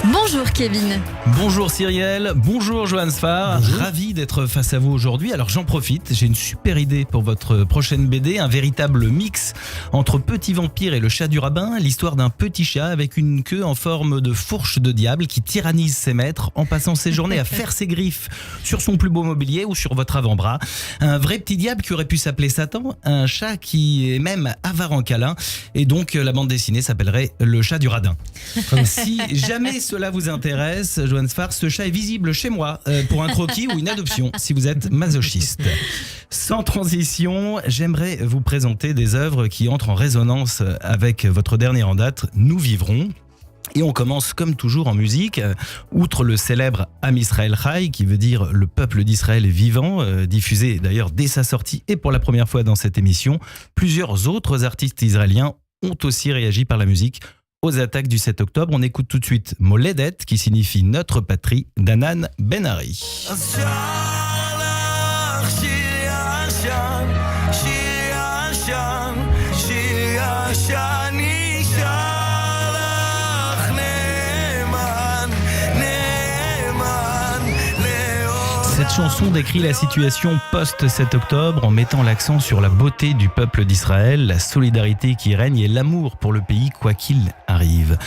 Bonjour Kevin. Bonjour Cyrielle, bonjour Johan Sfar, ravi d'être face à vous aujourd'hui. Alors j'en profite, j'ai une super idée pour votre prochaine BD, un véritable mix entre Petit Vampire et le chat du rabbin, l'histoire d'un petit chat avec une queue en forme de fourche de diable qui tyrannise ses maîtres en passant ses journées à faire ses griffes sur son plus beau mobilier ou sur votre avant-bras. Un vrai petit diable qui aurait pu s'appeler Satan, un chat qui est même avare en câlin, et donc la bande dessinée s'appellerait Le chat du radin. Si jamais cela vous intéresse, Johan Sfar, ce chat est visible chez moi pour un croquis ou une adoption si vous êtes masochiste. Sans transition, j'aimerais vous présenter des œuvres qui entrent en résonance avec votre dernier en date, Nous vivrons. Et on commence comme toujours en musique, outre le célèbre Am Israël Chai, qui veut dire le peuple d'Israël est vivant, diffusé d'ailleurs dès sa sortie et pour la première fois dans cette émission, plusieurs autres artistes israéliens ont aussi réagi par la musique aux attaques du 7 octobre. On écoute tout de suite Moledet, qui signifie notre patrie, d'Anan Ben Ari. שיר ישן, שיר ישן נשאר לך נאמן, נאמן לאור. Cette chanson décrit la situation post-7 octobre en mettant l'accent sur la beauté du peuple d'Israël, la solidarité qui règne et l'amour pour le pays quoi qu'il arrive.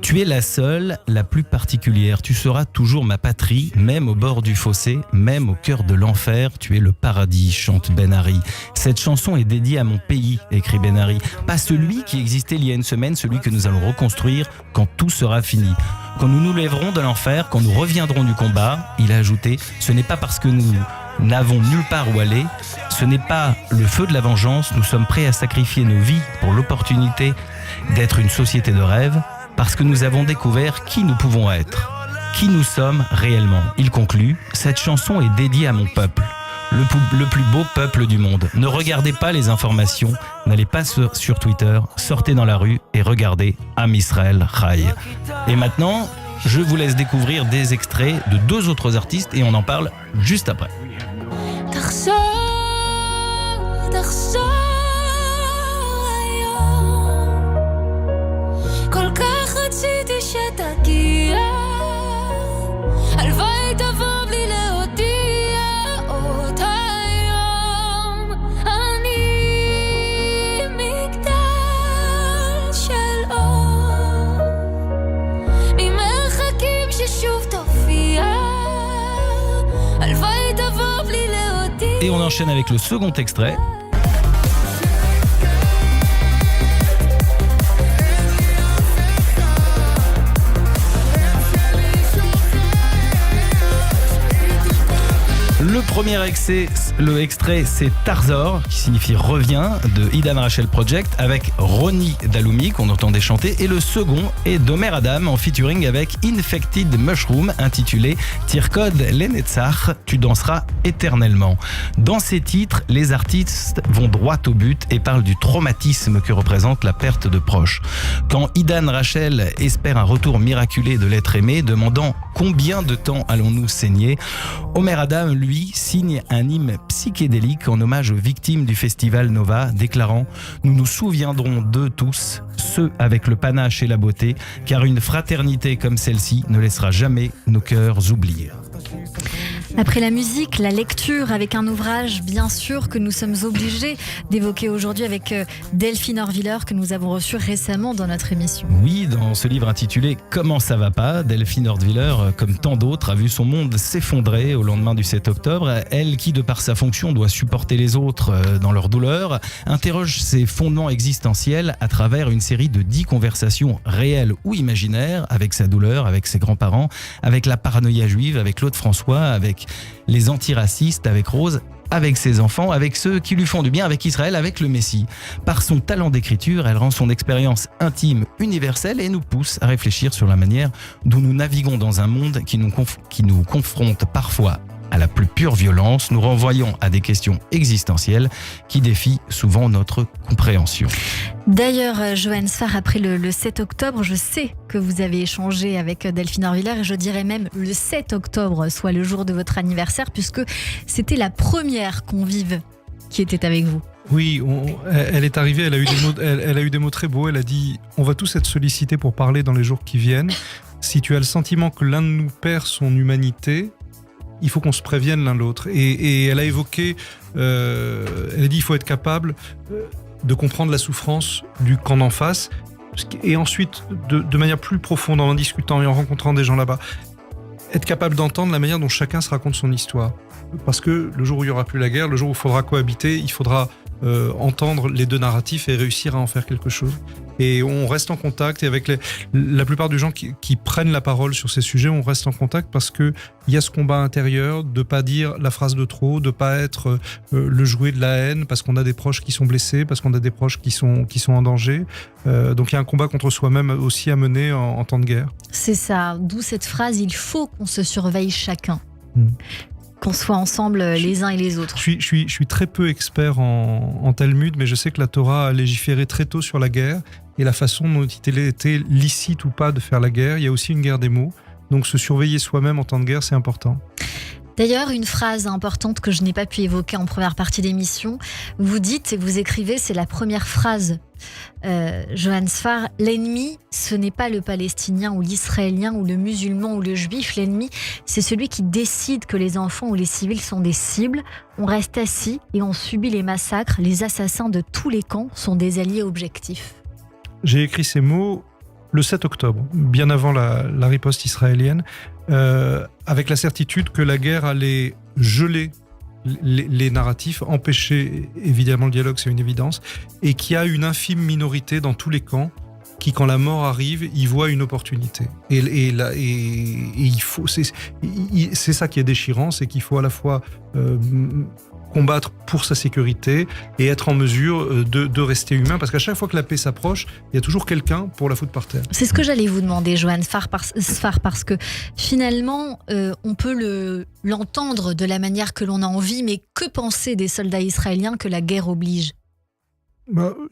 Tu es la seule, la plus particulière. Tu seras toujours ma patrie, même au bord du fossé, même au cœur de l'enfer. Tu es le paradis, chante Ben Ari. Cette chanson est dédiée à mon pays, écrit Ben Ari. Pas celui qui existait il y a une semaine, celui que nous allons reconstruire quand tout sera fini. Quand nous nous lèverons de l'enfer, quand nous reviendrons du combat, il a ajouté, ce n'est pas parce que nous n'avons nulle part où aller, ce n'est pas le feu de la vengeance, nous sommes prêts à sacrifier nos vies pour l'opportunité d'être une société de rêve, parce que nous avons découvert qui nous pouvons être, qui nous sommes réellement. Il conclut, cette chanson est dédiée à mon peuple, le plus beau peuple du monde. Ne regardez pas les informations, n'allez pas sur Twitter, sortez dans la rue et regardez Am Israël Chai. Et maintenant, je vous laisse découvrir des extraits de 2 autres artistes et on en parle juste après. כל כך רציתי שתגיע, הלוואי תבוא בלי להודיע עוד היום. אני מגדל של אור, ממרחקים ששוב תופיע, הלוואי תבוא בלי להודיע. Et on enchaîne avec le second extrait. Le premier extrait, c'est Tarzor, qui signifie revient, de Idan Rachel Project, avec Ronnie Daloumi, qu'on entendait chanter. Et le second est d'Omer Adam, en featuring avec Infected Mushroom, intitulé Tirkod Lenetzach, tu danseras éternellement. Dans ces titres, les artistes vont droit au but et parlent du traumatisme que représente la perte de proches. Quand Idan Rachel espère un retour miraculé de l'être aimé, demandant combien de temps allons-nous saigner, Omer Adam, lui, signe un hymne psychédélique en hommage aux victimes du festival Nova, déclarant « Nous nous souviendrons d'eux tous, ceux avec le panache et la beauté, car une fraternité comme celle-ci ne laissera jamais nos cœurs oubliés. » Après la musique, la lecture avec un ouvrage bien sûr que nous sommes obligés d'évoquer aujourd'hui avec Delphine Horviller que nous avons reçu récemment dans notre émission. Oui, dans ce livre intitulé « Comment ça va pas ?», Delphine Horviller, comme tant d'autres, a vu son monde s'effondrer au lendemain du 7 octobre. Elle qui, de par sa fonction, doit supporter les autres dans leur douleur, interroge ses fondements existentiels à travers une série de 10 conversations réelles ou imaginaires avec sa douleur, avec ses grands-parents, avec la paranoïa juive, avec Claude François, avec les antiracistes, avec Rose, avec ses enfants, avec ceux qui lui font du bien, avec Israël, avec le Messie. Par son talent d'écriture, elle rend son expérience intime universelle et nous pousse à réfléchir sur la manière dont nous naviguons dans un monde qui nous confronte parfois à la plus pure violence, nous renvoyons à des questions existentielles qui défient souvent notre compréhension. D'ailleurs, Johan Sfar, après le 7 octobre, je sais que vous avez échangé avec Delphine Horviller et je dirais même le 7 octobre, soit le jour de votre anniversaire, puisque c'était la première convive qui était avec vous. Oui, elle est arrivée, elle a eu des mots très beaux, elle a dit « On va tous être sollicités pour parler dans les jours qui viennent. Si tu as le sentiment que l'un de nous perd son humanité, il faut qu'on se prévienne l'un l'autre. » Et elle a évoqué, elle a dit il faut être capable de comprendre la souffrance du camp d'en face, et ensuite, de manière plus profonde, en discutant et en rencontrant des gens là-bas, être capable d'entendre la manière dont chacun se raconte son histoire. Parce que le jour où il n'y aura plus la guerre, le jour où il faudra cohabiter, il faudra entendre les deux narratifs et réussir à en faire quelque chose. Et on reste en contact, et avec la plupart des gens qui prennent la parole sur ces sujets, on reste en contact parce qu'il y a ce combat intérieur de ne pas dire la phrase de trop, de ne pas être le jouet de la haine, parce qu'on a des proches qui sont blessés, parce qu'on a des proches qui sont en danger. Donc il y a un combat contre soi-même aussi à mener en temps de guerre. C'est ça, d'où cette phrase « il faut qu'on se surveille chacun ». Qu'on soit ensemble les uns et les autres. Je suis très peu expert en Talmud, mais je sais que la Torah a légiféré très tôt sur la guerre et la façon dont il était licite ou pas de faire la guerre. Il y a aussi une guerre des mots, donc se surveiller soi-même en temps de guerre, c'est important. D'ailleurs, une phrase importante que je n'ai pas pu évoquer en première partie d'émission, vous dites et vous écrivez, c'est la première phrase, Johan Sfar, l'ennemi, ce n'est pas le Palestinien ou l'Israélien ou le musulman ou le Juif, l'ennemi, c'est celui qui décide que les enfants ou les civils sont des cibles. On reste assis et on subit les massacres, les assassins de tous les camps sont des alliés objectifs. J'ai écrit ces mots le 7 octobre, bien avant la riposte israélienne, avec la certitude que la guerre allait geler les narratifs, empêcher évidemment le dialogue, c'est une évidence, et qu'il y a une infime minorité dans tous les camps qui, quand la mort arrive, y voit une opportunité. Et il faut, c'est ça qui est déchirant, c'est qu'il faut à la fois combattre pour sa sécurité et être en mesure de rester humain, parce qu'à chaque fois que la paix s'approche, il y a toujours quelqu'un pour la foutre par terre. C'est ce que j'allais vous demander, Johan Sfar, parce que finalement, on peut l'entendre de la manière que l'on a envie, mais que penser des soldats israéliens que la guerre oblige ?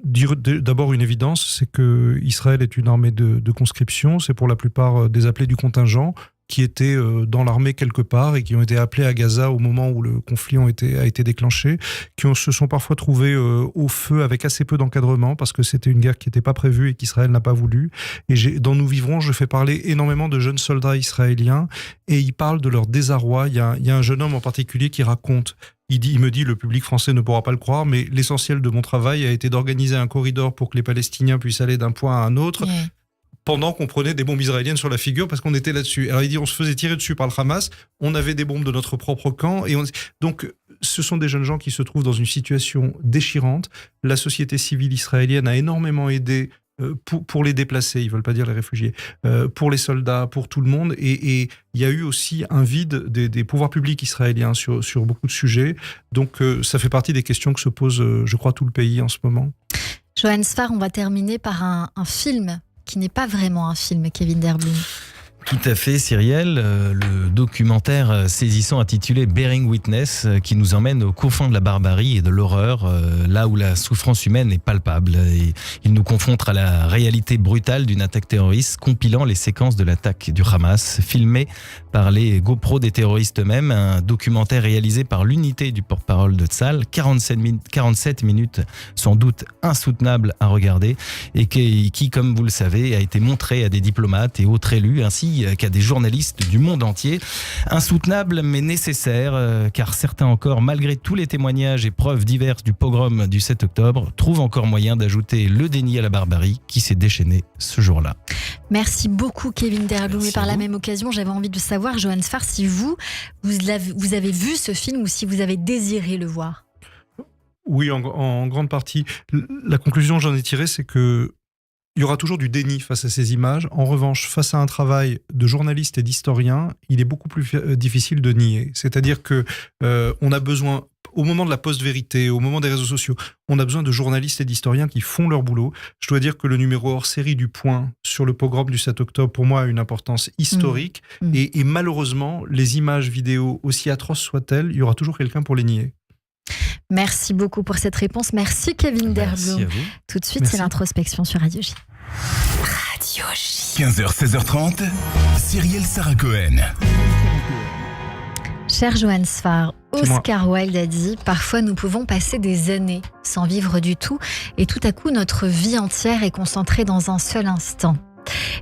Dire d'abord une évidence, c'est que Israël est une armée de conscription, c'est pour la plupart des appelés du contingent, qui étaient dans l'armée quelque part et qui ont été appelés à Gaza au moment où le conflit a été déclenché, qui se sont parfois trouvés au feu avec assez peu d'encadrement parce que c'était une guerre qui n'était pas prévue et qu'Israël n'a pas voulu. Et dans Nous vivrons, je fais parler énormément de jeunes soldats israéliens et ils parlent de leur désarroi. Il y a un jeune homme en particulier qui raconte. Il me dit, le public français ne pourra pas le croire, mais l'essentiel de mon travail a été d'organiser un corridor pour que les Palestiniens puissent aller d'un point à un autre. Ouais. Pendant qu'on prenait des bombes israéliennes sur la figure parce qu'on était là-dessus. Alors il dit on se faisait tirer dessus par le Hamas, on avait des bombes de notre propre camp. Donc ce sont des jeunes gens qui se trouvent dans une situation déchirante. La société civile israélienne a énormément aidé pour les déplacés, ils ne veulent pas dire les réfugiés, pour les soldats, pour tout le monde. Et il y a eu aussi un vide des pouvoirs publics israéliens sur beaucoup de sujets. Donc ça fait partie des questions que se pose, je crois, tout le pays en ce moment. Johan Sfar, on va terminer par un film qui n'est pas vraiment un film, Kevin Derblum. Tout à fait, Cyrielle. Le documentaire saisissant intitulé Bearing Witness qui nous emmène aux confins de la barbarie et de l'horreur, là où la souffrance humaine est palpable. Et il nous confronte à la réalité brutale d'une attaque terroriste, compilant les séquences de l'attaque du Hamas, filmées par les GoPro des terroristes eux-mêmes. Un documentaire réalisé par l'unité du porte-parole de Tzahal, 47 minutes, sans doute insoutenable à regarder, et qui, comme vous le savez, a été montré à des diplomates et autres élus, ainsi qu'à des journalistes du monde entier. Insoutenable mais nécessaire, car certains encore, malgré tous les témoignages et preuves diverses du pogrom du 7 octobre, trouvent encore moyen d'ajouter le déni à la barbarie qui s'est déchaîné ce jour-là. Merci beaucoup Kevin Derblum. Et par la même occasion, j'avais envie de savoir, Johan Sfar, si vous avez vu ce film ou si vous avez désiré le voir. Oui, en grande partie. La conclusion que j'en ai tirée, c'est que il y aura toujours du déni face à ces images. En revanche, face à un travail de journaliste et d'historien, il est beaucoup plus difficile de nier. C'est-à-dire que on a besoin, au moment de la post-vérité, au moment des réseaux sociaux, on a besoin de journalistes et d'historiens qui font leur boulot. Je dois dire que le numéro hors-série du Point sur le pogrom du 7 octobre, pour moi, a une importance historique. Et malheureusement, les images vidéo, aussi atroces soient-elles, il y aura toujours quelqu'un pour les nier. Merci beaucoup pour cette réponse. Merci Kevin Derblum. Tout de suite, c'est l'introspection sur Radio J. Radio J. 15h, 16h30, Cyrielle Sarah Cohen. Cher Johan Sfar, Oscar Wilde a dit « Parfois nous pouvons passer des années sans vivre du tout et tout à coup notre vie entière est concentrée dans un seul instant. »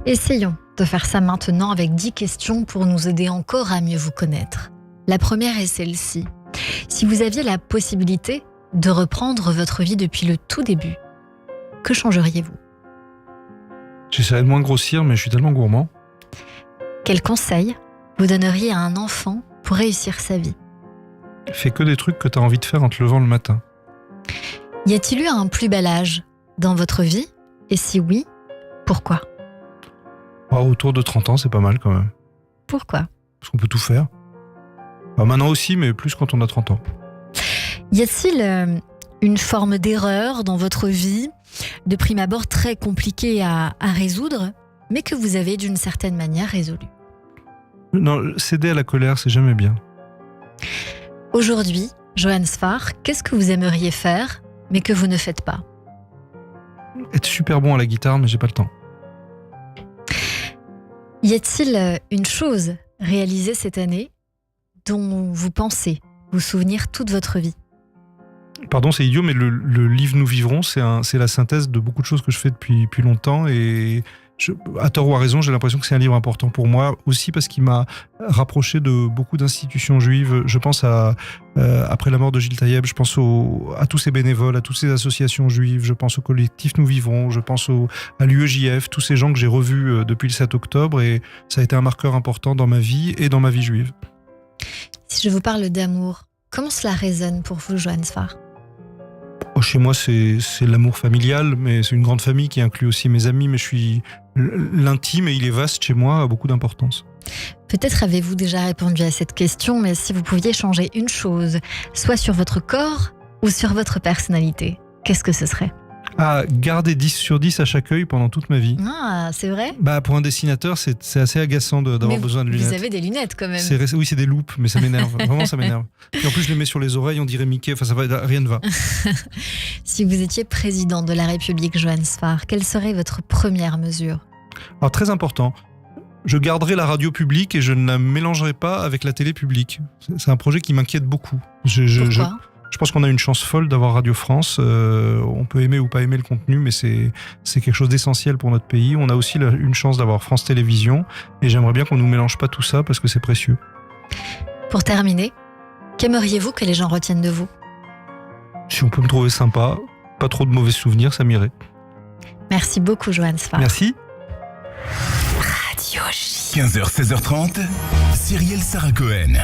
Essayons de faire ça maintenant avec 10 questions pour nous aider encore à mieux vous connaître. La première est celle-ci. Si vous aviez la possibilité de reprendre votre vie depuis le tout début, que changeriez-vous ? J'essaierai de moins grossir, mais je suis tellement gourmand. Quel conseil vous donneriez à un enfant pour réussir sa vie ? Fais que des trucs que tu as envie de faire en te levant le matin. Y a-t-il eu un plus bel âge dans votre vie ? Et si oui, pourquoi ? Autour de 30 ans, c'est pas mal quand même. Pourquoi ? Parce qu'on peut tout faire. Maintenant aussi, mais plus quand on a 30 ans. Y a-t-il une forme d'erreur dans votre vie, de prime abord très compliquée à résoudre, mais que vous avez d'une certaine manière résolue ? Non, céder à la colère, c'est jamais bien. Aujourd'hui, Johan Sfar, qu'est-ce que vous aimeriez faire, mais que vous ne faites pas ? Être super bon à la guitare, mais j'ai pas le temps. Y a-t-il une chose réalisée cette année dont vous pensez vous souvenir toute votre vie? Pardon, c'est idiot, mais le livre Nous vivrons, c'est la synthèse de beaucoup de choses que je fais depuis longtemps. Et à tort ou à raison, j'ai l'impression que c'est un livre important pour moi, aussi parce qu'il m'a rapproché de beaucoup d'institutions juives. Je pense après la mort de Gilles Taïeb, je pense à tous ces bénévoles, à toutes ces associations juives, je pense au collectif Nous vivrons, je pense à l'UEJF, tous ces gens que j'ai revus depuis le 7 octobre, et ça a été un marqueur important dans ma vie et dans ma vie juive. Si je vous parle d'amour, comment cela résonne pour vous, Johan Sfar? Chez moi, c'est l'amour familial, mais c'est une grande famille qui inclut aussi mes amis, mais l'intime, et il est vaste chez moi, a beaucoup d'importance. Peut-être avez-vous déjà répondu à cette question, mais si vous pouviez changer une chose, soit sur votre corps ou sur votre personnalité, qu'est-ce que ce serait? Garder 10 sur 10 à chaque œil pendant toute ma vie. Ah, c'est vrai? Pour un dessinateur, c'est assez agaçant d'avoir besoin de lunettes. Vous avez des lunettes quand même. Oui, c'est des loupes, mais ça m'énerve. Vraiment, ça m'énerve. Puis en plus, je les mets sur les oreilles, on dirait Mickey. Enfin, rien ne va. Si vous étiez président de la République, Johan Sfar, quelle serait votre première mesure? Alors, très important. Je garderai la radio publique et je ne la mélangerai pas avec la télé publique. C'est un projet qui m'inquiète beaucoup. Pourquoi? Je pense qu'on a une chance folle d'avoir Radio France. On peut aimer ou pas aimer le contenu, mais c'est quelque chose d'essentiel pour notre pays. On a aussi une chance d'avoir France Télévisions, et j'aimerais bien qu'on ne nous mélange pas tout ça parce que c'est précieux. Pour terminer, qu'aimeriez-vous que les gens retiennent de vous? Si on peut me trouver sympa, pas trop de mauvais souvenirs, ça m'irait. Merci beaucoup, Johan Sfar. Merci. Radio J. 15h, 16h30, Cyrielle Sarah Cohen.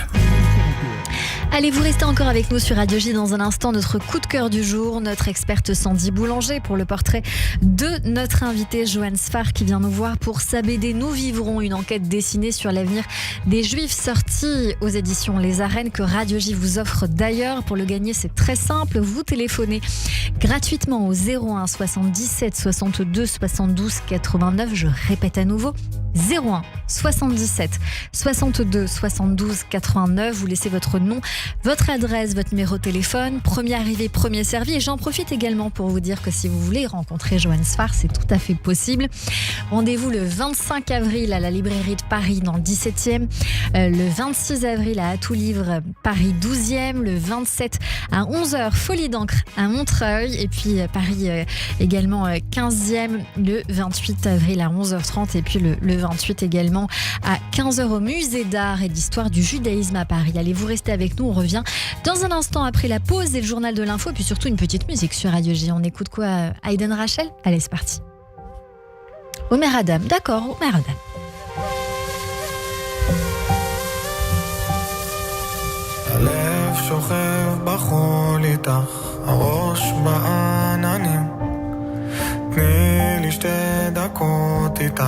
Allez, vous restez encore avec nous sur Radio J. Dans un instant, notre coup de cœur du jour, notre experte Sandy Boulanger pour le portrait de notre invité Johan Sfar qui vient nous voir pour sa BD Nous vivrons, une enquête dessinée sur l'avenir des Juifs, sortie aux éditions Les Arènes, que Radio J vous offre d'ailleurs. Pour le gagner, c'est très simple, vous téléphonez gratuitement au 01 77 62 72 89. Je répète à nouveau, 01 77 62 72 89. Vous laissez votre nom, votre adresse, votre numéro de téléphone, premier arrivé, premier servi. Et j'en profite également pour vous dire que si vous voulez rencontrer Johan Sfar, c'est tout à fait possible. Rendez-vous le 25 avril à la librairie de Paris dans le 17e, le 26 avril à Atout Livre Paris 12e, le 27 à 11h Folie d'encre à Montreuil, et puis Paris également 15e, le 28 avril à 11h30, et puis le 28 également à 15h au musée d'art et d'histoire du judaïsme à Paris. Allez, vous restez avec nous, on revient dans un instant après la pause et le journal de l'info, et puis surtout une petite musique sur Radio J. On écoute quoi, Hayden Rachel? Allez, c'est parti. Omer Adam, d'accord, Omer Adam. הלב שוכב בחול איתך, הראש בעננים. תני לי 2 דקות איתך,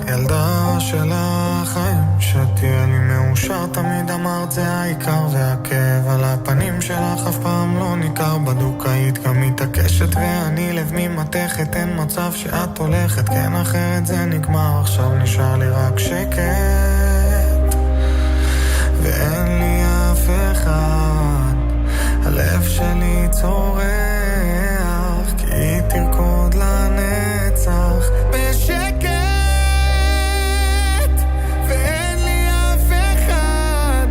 ילדה של החיים. שתהיה לי מאושר, תמיד אמרת זה העיקר, והכאב על הפנים שלך אף פעם לא ניכר. בדוק היית גם מתעקשת ואני לב ממתכת, אין מצב שאת הולכת, כן אחרת זה נגמר. עכשיו נשאר לי רק שקט ואין לי אף אחד, הלב שלי צורח כי היא תרקוד לנצח בשקט ואין לי אף אחד,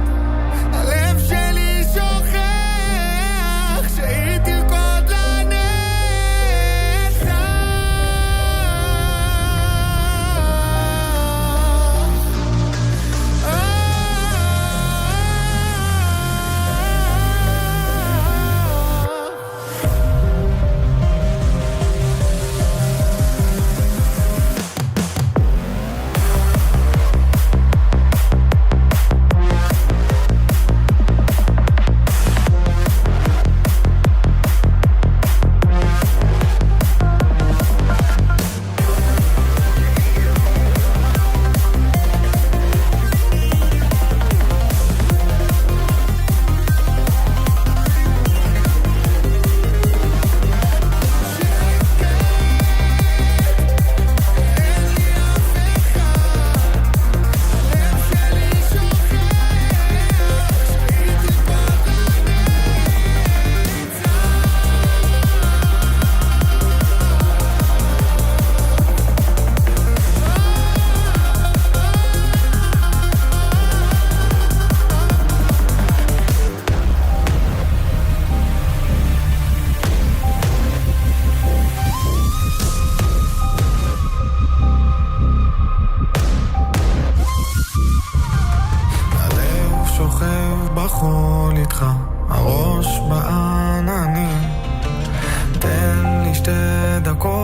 הלב שלי שוכח שהיא תרקוד לנצח.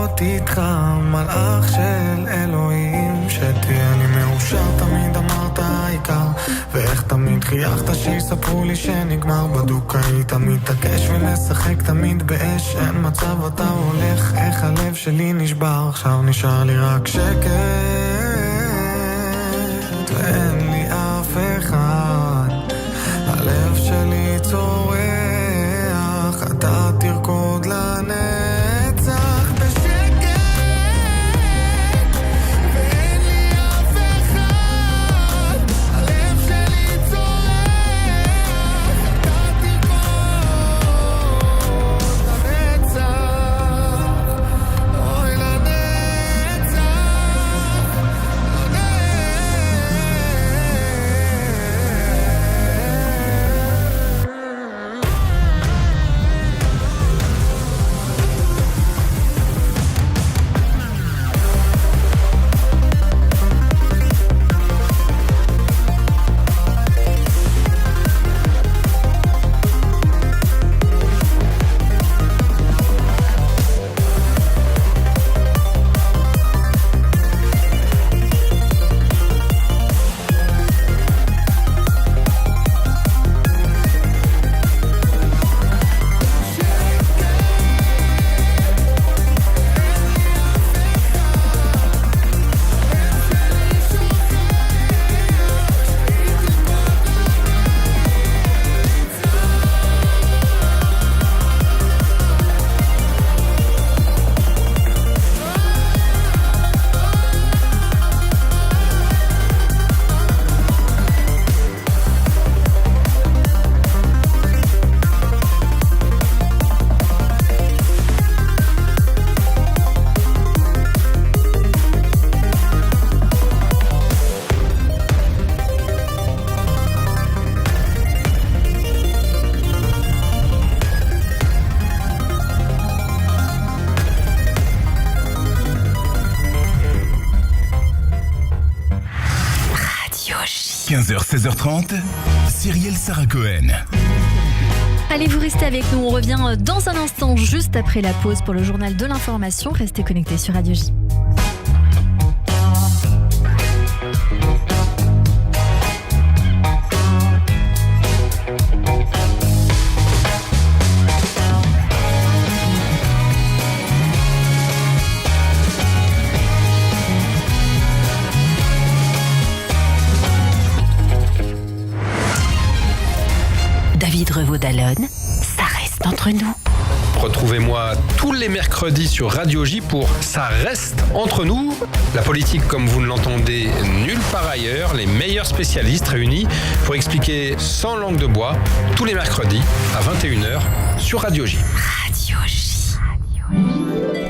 להיות איתך, מלאך של אלוהים, שתהיה לי מאושר, תמיד אמרת העיקר, ואיך תמיד חייכת שיספרו לי שנגמר, בדוק היית מתעקש ולשחק תמיד באש, אין מצב אתה הולך, איך הלב שלי נשבר, עכשיו נשאר לי רק שקט, ואין לי אף אחד, הלב שלי צורח, אתה תרקוד לנצח בשקט, ואין לי אף אחד, הלב שלי צורח, אתה תרקוד לנצח, אוי לנצח, Radio J. 15h, 16h30, Cyrielle Sarah Cohen. Allez, vous restez avec nous. On revient dans un instant, juste après la pause, pour le journal de l'information. Restez connectés sur Radio J. David Revaud-Dallon, ça reste entre nous. Retrouvez-moi tous les mercredis sur Radio J pour Ça reste entre nous. La politique comme vous ne l'entendez nulle part ailleurs. Les meilleurs spécialistes réunis pour expliquer sans langue de bois tous les mercredis à 21h sur Radio J. Radio J.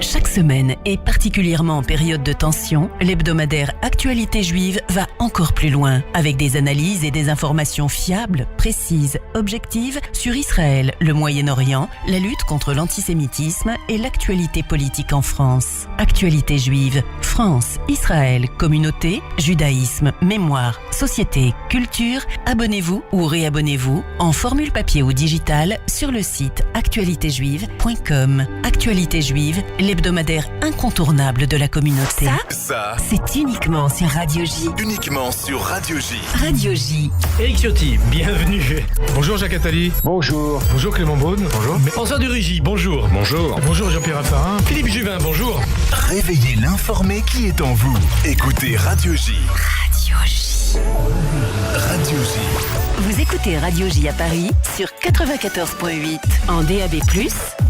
Chaque semaine, et particulièrement en période de tension, l'hebdomadaire Actualité Juive va encore plus loin, avec des analyses et des informations fiables, précises, objectives sur Israël, le Moyen-Orient, la lutte contre l'antisémitisme et l'actualité politique en France. Actualité Juive, France, Israël, communauté, judaïsme, mémoire, société, culture. Abonnez-vous ou réabonnez-vous en formule papier ou digital sur le site actualitéjuive.com. Actualité Juive, l'hebdomadaire incontournable de la communauté. Ça, c'est uniquement sur Radio J. uniquement sur Radio J. Radio J. Éric Ciotti, bienvenue. Bonjour Jacques Attali. Bonjour. Bonjour Clément Beaune. Bonjour. François Durugy, bonjour. Bonjour. Bonjour Jean-Pierre Raffarin. Philippe Juvin, bonjour. Réveillez l'informé qui est en vous. Écoutez Radio J. Radio J. Radio J. Vous écoutez Radio J à Paris sur 94.8 en DAB+,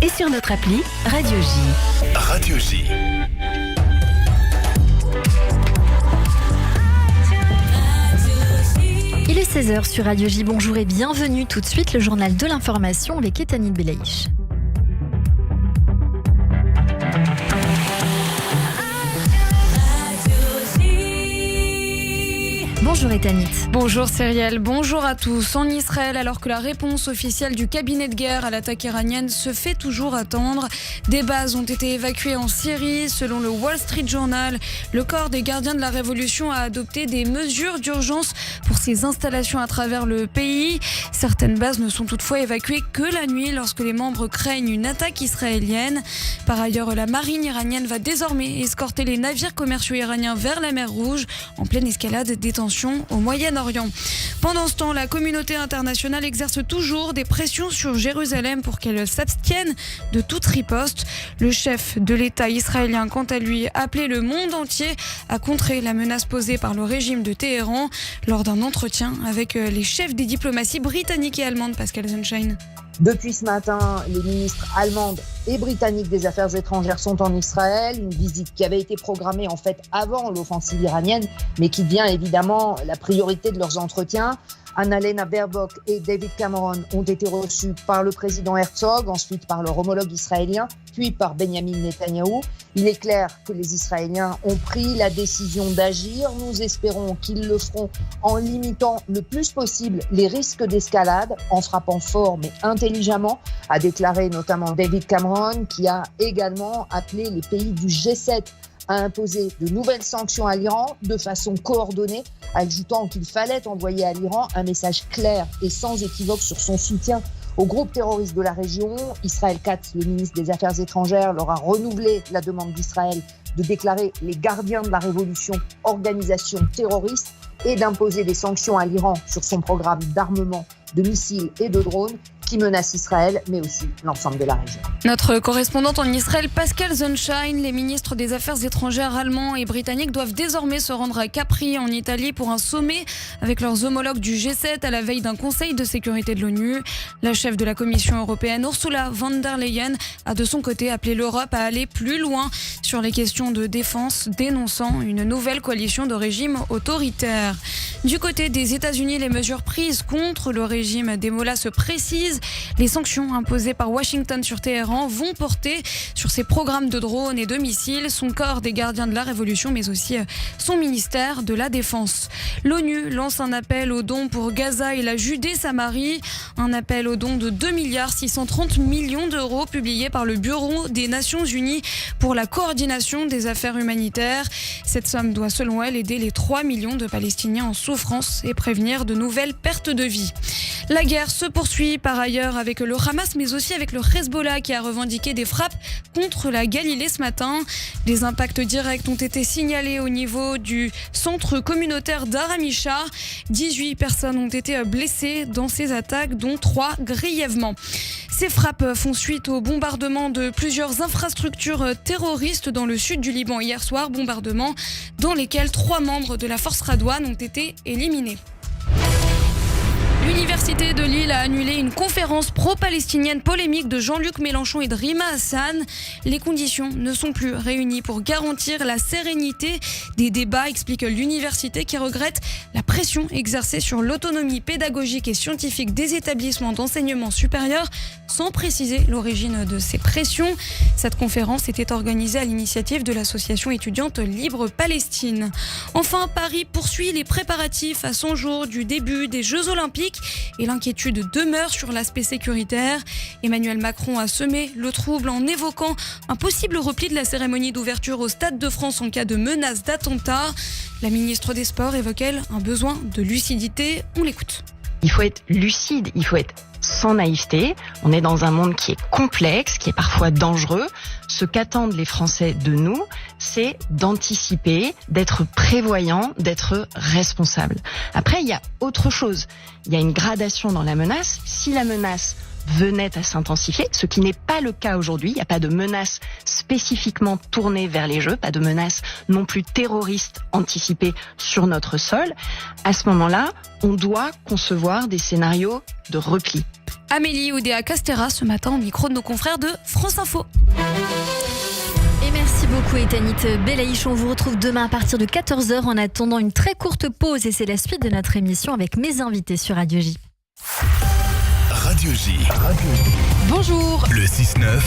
et sur notre appli Radio J. Radio J. Il est 16h sur Radio J. Bonjour et bienvenue. Tout de suite, le journal de l'information avec Etanit Belaïch. Bonjour Ethanit. Bonjour Cyrielle, bonjour à tous. En Israël, alors que la réponse officielle du cabinet de guerre à l'attaque iranienne se fait toujours attendre, des bases ont été évacuées en Syrie. Selon le Wall Street Journal, le corps des gardiens de la révolution a adopté des mesures d'urgence pour ses installations à travers le pays. Certaines bases ne sont toutefois évacuées que la nuit lorsque les membres craignent une attaque israélienne. Par ailleurs, la marine iranienne va désormais escorter les navires commerciaux iraniens vers la mer Rouge en pleine escalade des tensions au Moyen-Orient. Pendant ce temps, la communauté internationale exerce toujours des pressions sur Jérusalem pour qu'elle s'abstienne de toute riposte. Le chef de l'État israélien, quant à lui, a appelé le monde entier à contrer la menace posée par le régime de Téhéran lors d'un entretien avec les chefs des diplomaties britanniques et allemandes. Pascal Sunshine. Depuis ce matin, les ministres allemandes et britanniques des Affaires étrangères sont en Israël. Une visite qui avait été programmée en fait avant l'offensive iranienne, mais qui devient évidemment la priorité de leurs entretiens. Annalena Baerbock et David Cameron ont été reçus par le président Herzog, ensuite par leur homologue israélien, puis par Benjamin Netanyahou. Il est clair que les Israéliens ont pris la décision d'agir. Nous espérons qu'ils le feront en limitant le plus possible les risques d'escalade, en frappant fort mais intelligemment, a déclaré notamment David Cameron, qui a également appelé les pays du G7 à imposer de nouvelles sanctions à l'Iran de façon coordonnée, ajoutant qu'il fallait envoyer à l'Iran un message clair et sans équivoque sur son soutien aux groupes terroristes de la région. Israël Katz, le ministre des Affaires étrangères, leur a renouvelé la demande d'Israël de déclarer les gardiens de la révolution organisation terroriste et d'imposer des sanctions à l'Iran sur son programme d'armement de missiles et de drones qui menacent Israël, mais aussi l'ensemble de la région. Notre correspondante en Israël, Pascal Sunshine, les ministres des Affaires étrangères allemands et britanniques doivent désormais se rendre à Capri, en Italie, pour un sommet avec leurs homologues du G7 à la veille d'un conseil de sécurité de l'ONU. La chef de la Commission européenne, Ursula von der Leyen, a de son côté appelé l'Europe à aller plus loin sur les questions de défense, dénonçant une nouvelle coalition de régimes autoritaires. Du côté des États-Unis, les mesures prises contre le régime des Mollahs se précisent. Les sanctions imposées par Washington sur Téhéran vont porter sur ses programmes de drones et de missiles, son corps des gardiens de la révolution, mais aussi son ministère de la Défense. L'ONU lance un appel aux dons pour Gaza et la Judée-Samarie, un appel aux dons de 2,630 milliards d'euros publié par le Bureau des Nations Unies pour la coordination des affaires humanitaires. Cette somme doit, selon elle, aider les 3 millions de Palestiniens en souffrance et prévenir de nouvelles pertes de vie. La guerre se poursuit par ailleurs avec le Hamas, mais aussi avec le Hezbollah qui a revendiqué des frappes contre la Galilée ce matin. Des impacts directs ont été signalés au niveau du centre communautaire d'Aramisha. 18 personnes ont été blessées dans ces attaques, dont 3 grièvement. Ces frappes font suite au bombardement de plusieurs infrastructures terroristes dans le sud du Liban hier soir, bombardements dans lesquels 3 membres de la force Radouane ont été éliminés. L'Université de Lille a annulé une conférence pro-palestinienne polémique de Jean-Luc Mélenchon et de Rima Hassan. Les conditions ne sont plus réunies pour garantir la sérénité des débats, explique l'université qui regrette la pression exercée sur l'autonomie pédagogique et scientifique des établissements d'enseignement supérieur, sans préciser l'origine de ces pressions. Cette conférence était organisée à l'initiative de l'association étudiante Libre Palestine. Enfin, Paris poursuit les préparatifs à 100 jours du début des Jeux Olympiques et l'inquiétude demeure sur l'aspect sécuritaire. Emmanuel Macron a semé le trouble en évoquant un possible repli de la cérémonie d'ouverture au Stade de France en cas de menace d'attentat. La ministre des Sports évoque, elle, un besoin de lucidité. On l'écoute. Il faut être lucide, il faut être sans naïveté. On est dans un monde qui est complexe, qui est parfois dangereux. Ce qu'attendent les Français de nous, c'est d'anticiper, d'être prévoyant, d'être responsable. Après, il y a autre chose. Il y a une gradation dans la menace. Si la menace venait à s'intensifier, ce qui n'est pas le cas aujourd'hui. Il n'y a pas de menace spécifiquement tournée vers les Jeux, pas de menace non plus terroriste anticipée sur notre sol. À ce moment-là, on doit concevoir des scénarios de repli. Amélie Oudéa-Castéra ce matin au micro de nos confrères de France Info. Et merci beaucoup Ethanit Belaïch. On vous retrouve demain à partir de 14h en attendant une très courte pause et c'est la suite de notre émission avec mes invités sur Radio J. Radio J. Bonjour. Le 6-9,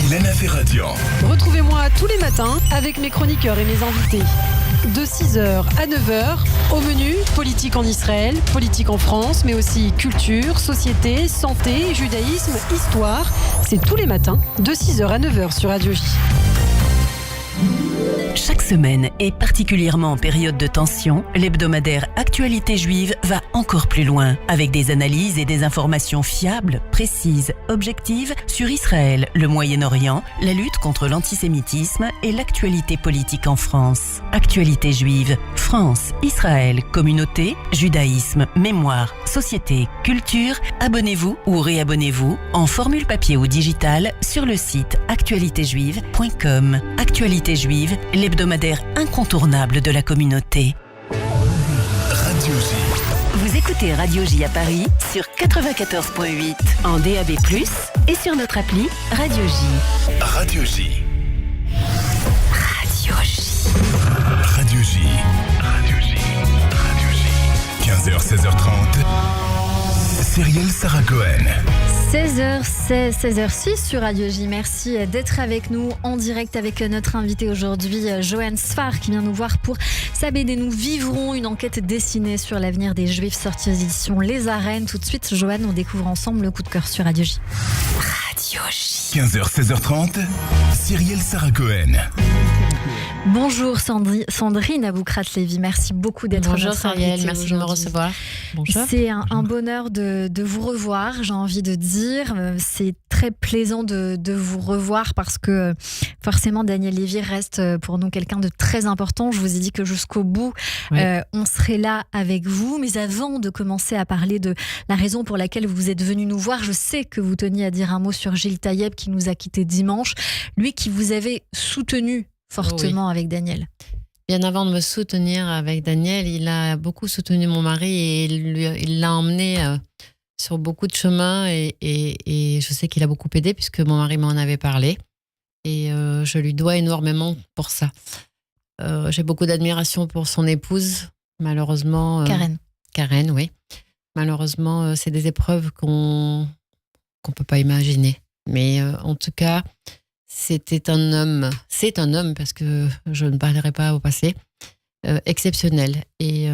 Ilana Ferradian. Retrouvez-moi tous les matins avec mes chroniqueurs et mes invités. de 6h à 9h. Au menu, politique en Israël, politique en France, mais aussi culture, société, santé, judaïsme, histoire. C'est tous les matins de 6h à 9h sur Radio J. Chaque semaine, et particulièrement en période de tension, l'hebdomadaire Actualité juive va encore plus loin, avec des analyses et des informations fiables, précises, objectives sur Israël, le Moyen-Orient, la lutte contre l'antisémitisme et l'actualité politique en France. Actualité juive, France, Israël, communauté, judaïsme, mémoire, société, culture. Abonnez-vous ou réabonnez-vous en formule papier ou digitale sur le site actualitéjuive.com. Actualité juive, l'hebdomadaire incontournable de la communauté. Radio J. Vous écoutez Radio J à Paris sur 94.8 en DAB+, et sur notre appli Radio J. Radio J. Radio J. Radio J. Radio J. Radio J. 15h, 16h30. Cyrielle Sarah Cohen. 16h06 sur Radio J. Merci d'être avec nous en direct avec notre invité aujourd'hui, Johan Sfar, qui vient nous voir pour sa BD. Nous vivrons une enquête dessinée sur l'avenir des Juifs, sortie aux éditions Les Arènes. Tout de suite, Johan, on découvre ensemble le coup de cœur sur Radio J. Radio J. 15h, 16h30. Cyrielle Sarah Cohen. Bonjour Sandrine Aboukrat-Lévy, merci beaucoup d'être Bonjour notre Cyrielle, invitée merci de me aujourd'hui. recevoir. Bonjour. C'est un bonheur de vous revoir, j'ai envie de dire. C'est très plaisant de vous revoir parce que forcément Daniel Lévy reste pour nous quelqu'un de très important. Je vous ai dit que jusqu'au bout, Oui. on serait là avec vous. Mais avant de commencer à parler de la raison pour laquelle vous êtes venu nous voir, je sais que vous teniez à dire un mot sur Gilles Taïeb qui nous a quittés dimanche. Lui qui vous avait soutenu fortement avec Daniel. Bien avant de me soutenir avec Daniel, il a beaucoup soutenu mon mari et il l'a emmené sur beaucoup de chemins et je sais qu'il a beaucoup aidé puisque mon mari m'en avait parlé et je lui dois énormément pour ça. J'ai beaucoup d'admiration pour son épouse, malheureusement. Karen, oui. Malheureusement, c'est des épreuves qu'on peut pas imaginer. Mais en tout cas, c'est un homme parce que je ne parlerai pas au passé, exceptionnel. Et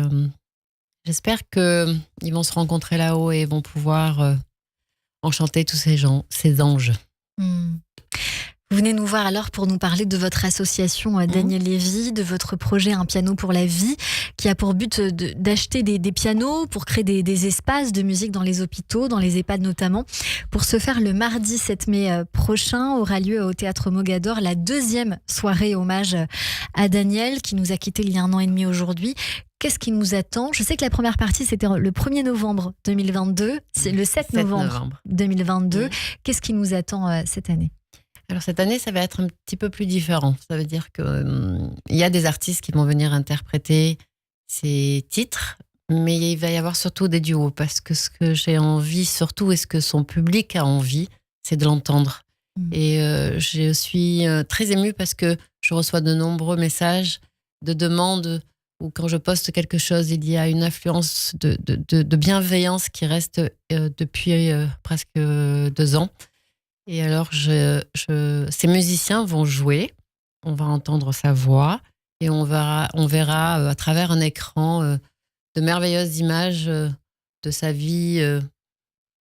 j'espère qu'ils vont se rencontrer là-haut et vont pouvoir enchanter tous ces anges. Vous venez nous voir alors pour nous parler de votre association Daniel Lévy, de votre projet Un piano pour la vie, qui a pour but d'acheter des pianos pour créer des espaces de musique dans les hôpitaux, dans les EHPAD notamment. Pour ce faire, le mardi 7 mai prochain aura lieu au Théâtre Mogador la deuxième soirée hommage à Daniel, qui nous a quittés il y a 1 an et demi aujourd'hui. Qu'est-ce qui nous attend ? Je sais que la première partie, c'était le 1er novembre 2022. C'est le 7 novembre 2022. Qu'est-ce qui nous attend cette année ? Alors cette année, ça va être un petit peu plus différent. Ça veut dire qu'il y a des artistes qui vont venir interpréter ces titres, mais il va y avoir surtout des duos, parce que ce que j'ai envie surtout, et ce que son public a envie, c'est de l'entendre. Et je suis très émue parce que je reçois de nombreux messages de demandes où quand je poste quelque chose, il y a une influence de bienveillance qui reste depuis presque 2 ans. Et alors, ces musiciens vont jouer, on va entendre sa voix et on verra à travers un écran de merveilleuses images de sa vie,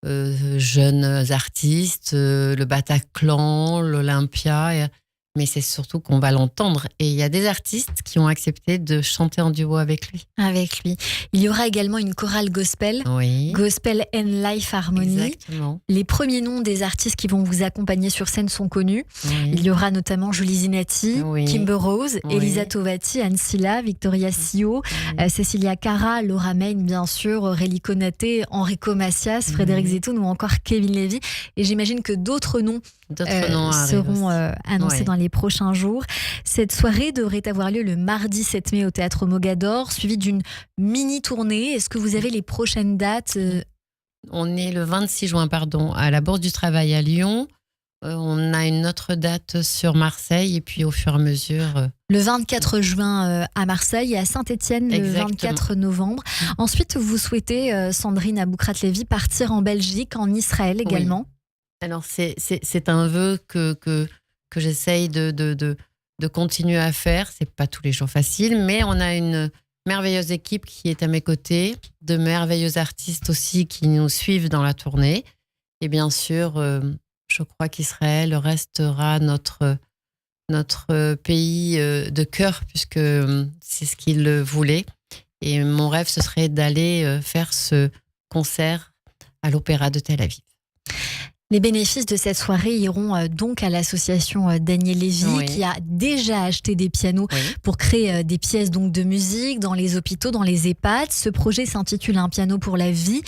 jeunes artistes, le Bataclan, l'Olympia. Mais c'est surtout qu'on va l'entendre. Et il y a des artistes qui ont accepté de chanter en duo avec lui. Avec lui. Il y aura également une chorale gospel. Oui. Gospel and Life Harmony. Exactement. Les premiers noms des artistes qui vont vous accompagner sur scène sont connus. Oui. Il y aura notamment Julie Zinati, Oui. Kimber Rose, Oui. Elisa Tovati, Anne Silla, Victoria Sio, Cecilia Cara, Laura Main, bien sûr, Aurélie Konaté, Enrico Macias, Frédéric Zetoun ou encore Kevin Lévy. Et j'imagine que d'autres noms seront annoncés dans les prochains jours. Cette soirée devrait avoir lieu le mardi 7 mai au Théâtre Mogador, suivi d'une mini-tournée. Est-ce que vous avez les prochaines dates On est le 26 juin, à la Bourse du Travail à Lyon. On a une autre date sur Marseille et puis au fur et à mesure... Le 24 juin à Marseille et à Saint-Étienne le 24 novembre. Ensuite, vous souhaitez, Sandrine Aboukrat-Lévy, partir en Belgique, en Israël également. Oui. Alors, c'est un vœu que j'essaye de de continuer à faire. C'est pas tous les jours facile, mais on a une merveilleuse équipe qui est à mes côtés, de merveilleux artistes aussi qui nous suivent dans la tournée. Et bien sûr, je crois qu'Israël restera notre pays de cœur, puisque c'est ce qu'il voulait. Et mon rêve, ce serait d'aller faire ce concert à l'Opéra de Tel Aviv. Les bénéfices de cette soirée iront donc à l'association Daniel Lévy, qui a déjà acheté des pianos pour créer des pièces donc de musique dans les hôpitaux, dans les EHPAD. Ce projet s'intitule Un piano pour la vie.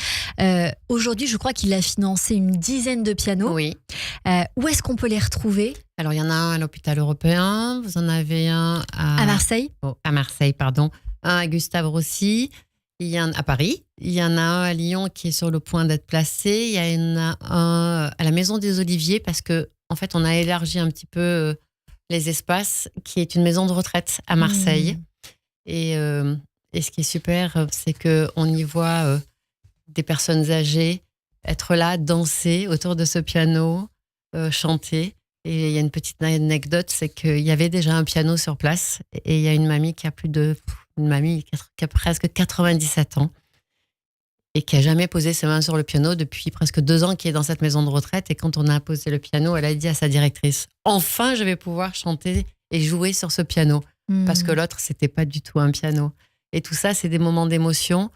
Aujourd'hui, je crois qu'il a financé une dizaine de pianos. Oui. Où est-ce qu'on peut les retrouver ? Alors, il y en a un à l'hôpital européen, vous en avez un à Marseille. À Marseille, pardon. Un à Gustave Roussy. Il y en a à Paris, il y en a un à Lyon qui est sur le point d'être placé, il y en a un à la Maison des Oliviers parce que en fait on a élargi un petit peu les espaces, qui est une maison de retraite à Marseille. Et ce qui est super, c'est qu'on y voit des personnes âgées être là, danser autour de ce piano, chanter. Et il y a une petite anecdote, c'est qu'il y avait déjà un piano sur place et il y a une mamie qui a presque 97 ans et qui a jamais posé ses mains sur le piano depuis presque 2 ans, qui est dans cette maison de retraite. Et quand on a posé le piano, elle a dit à sa directrice, enfin je vais pouvoir chanter et jouer sur ce piano, parce que l'autre c'était pas du tout un piano. Et tout ça, c'est des moments d'émotion.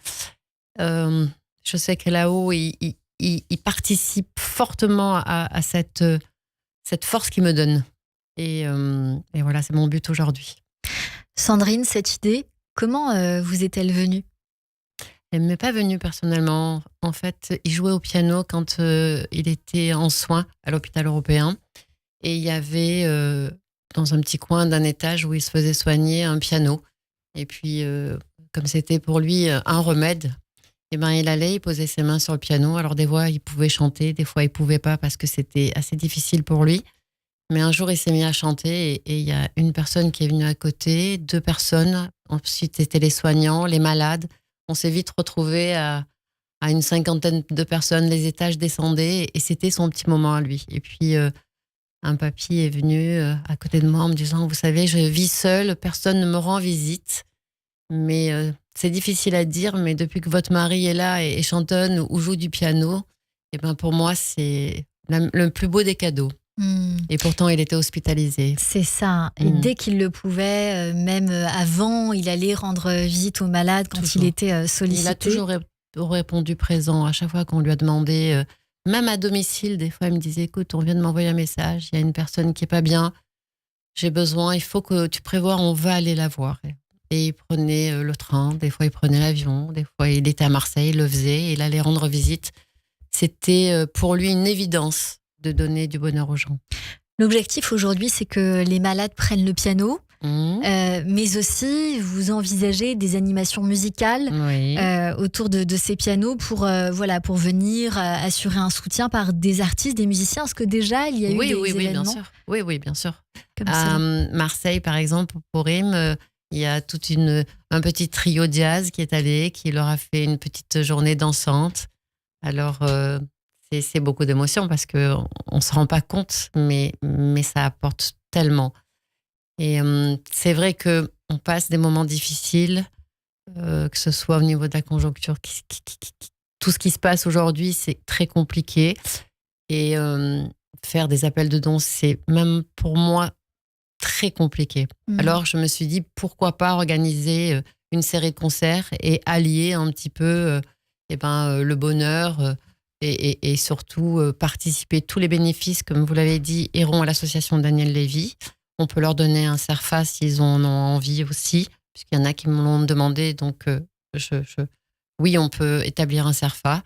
Je sais que là-haut il participe fortement à cette force qu'il me donne. Et voilà, c'est mon but aujourd'hui. Sandrine, cette idée, comment vous est-elle venue ? Elle ne m'est pas venue personnellement. En fait, il jouait au piano quand il était en soins à l'hôpital européen. Et il y avait, dans un petit coin d'un étage où il se faisait soigner, un piano. Et puis, comme c'était pour lui un remède, eh ben, il allait, il posait ses mains sur le piano. Alors des fois, il pouvait chanter, des fois, il ne pouvait pas parce que c'était assez difficile pour lui. Mais un jour, il s'est mis à chanter et il y a une personne qui est venue à côté, 2 personnes. Ensuite, c'était les soignants, les malades. On s'est vite retrouvés à une 50aine de personnes. Les étages descendaient et c'était son petit moment à lui. Et puis, un papy est venu à côté de moi en me disant, vous savez, je vis seule, personne ne me rend visite. Mais c'est difficile à dire, mais depuis que votre mari est là et chantonne ou joue du piano, et ben pour moi, c'est le plus beau des cadeaux. Et pourtant, il était hospitalisé. C'est ça. Et dès qu'il le pouvait, même avant, il allait rendre visite aux malades quand il était sollicité. Il a toujours répondu présent à chaque fois qu'on lui a demandé, même à domicile. Des fois, il me disait, écoute, on vient de m'envoyer un message, il y a une personne qui est pas bien, j'ai besoin, il faut que tu prévois, on va aller la voir. Et il prenait le train, des fois il prenait l'avion, des fois il était à Marseille, il le faisait, il allait rendre visite. C'était pour lui une évidence de donner du bonheur aux gens. L'objectif aujourd'hui, c'est que les malades prennent le piano, mais aussi vous envisagez des animations musicales autour de ces pianos pour venir assurer un soutien par des artistes, des musiciens. Est-ce que déjà il y a eu des événements ? Oui, bien sûr. À Marseille, par exemple, pour Purim, il y a un petit trio jazz qui est allé, qui leur a fait une petite journée dansante. Alors, c'est beaucoup d'émotions parce qu'on ne se rend pas compte, mais ça apporte tellement. Et c'est vrai qu'on passe des moments difficiles, que ce soit au niveau de la conjoncture. Tout ce qui se passe aujourd'hui, c'est très compliqué. Et faire des appels de dons, c'est même pour moi très compliqué. Alors, je me suis dit, pourquoi pas organiser une série de concerts et allier un petit peu le bonheur et surtout participer. Tous les bénéfices, comme vous l'avez dit, iront à l'association Daniel Lévy. On peut leur donner un CERFA s'ils en ont envie aussi, puisqu'il y en a qui me l'ont demandé. Donc, oui, on peut établir un CERFA.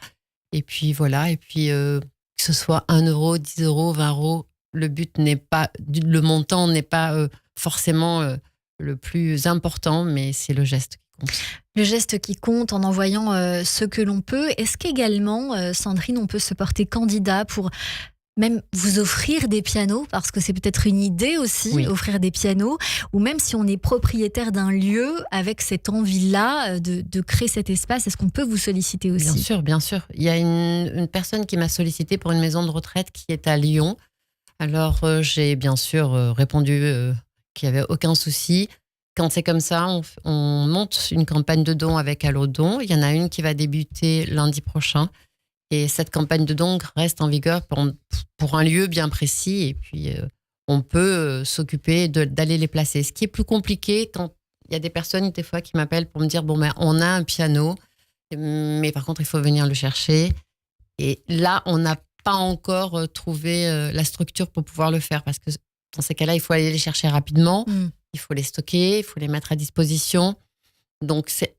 Et puis, voilà. Et puis, que ce soit 1 euro, 10 euros, 20 euros, le montant n'est pas forcément le plus important, mais c'est le geste qui compte. Le geste qui compte en envoyant ce que l'on peut. Est-ce qu'également, Sandrine, on peut se porter candidat pour même vous offrir des pianos, parce que c'est peut-être une idée aussi, offrir des pianos, ou même si on est propriétaire d'un lieu avec cette envie-là de créer cet espace, est-ce qu'on peut vous solliciter aussi ? Bien sûr. Il y a une personne qui m'a sollicité pour une maison de retraite qui est à Lyon. Alors, j'ai bien sûr répondu qu'il n'y avait aucun souci. Quand c'est comme ça, on monte une campagne de dons avec Allodon. Il y en a une qui va débuter lundi prochain. Et cette campagne de dons reste en vigueur pour un lieu bien précis. Et puis, on peut s'occuper d'aller les placer. Ce qui est plus compliqué quand il y a des personnes, des fois, qui m'appellent pour me dire, bon, ben, on a un piano, mais par contre, il faut venir le chercher. Et là, on n'a pas encore trouvé la structure pour pouvoir le faire. Parce que dans ces cas-là, il faut aller les chercher rapidement. Il faut les stocker, il faut les mettre à disposition. Donc, c'est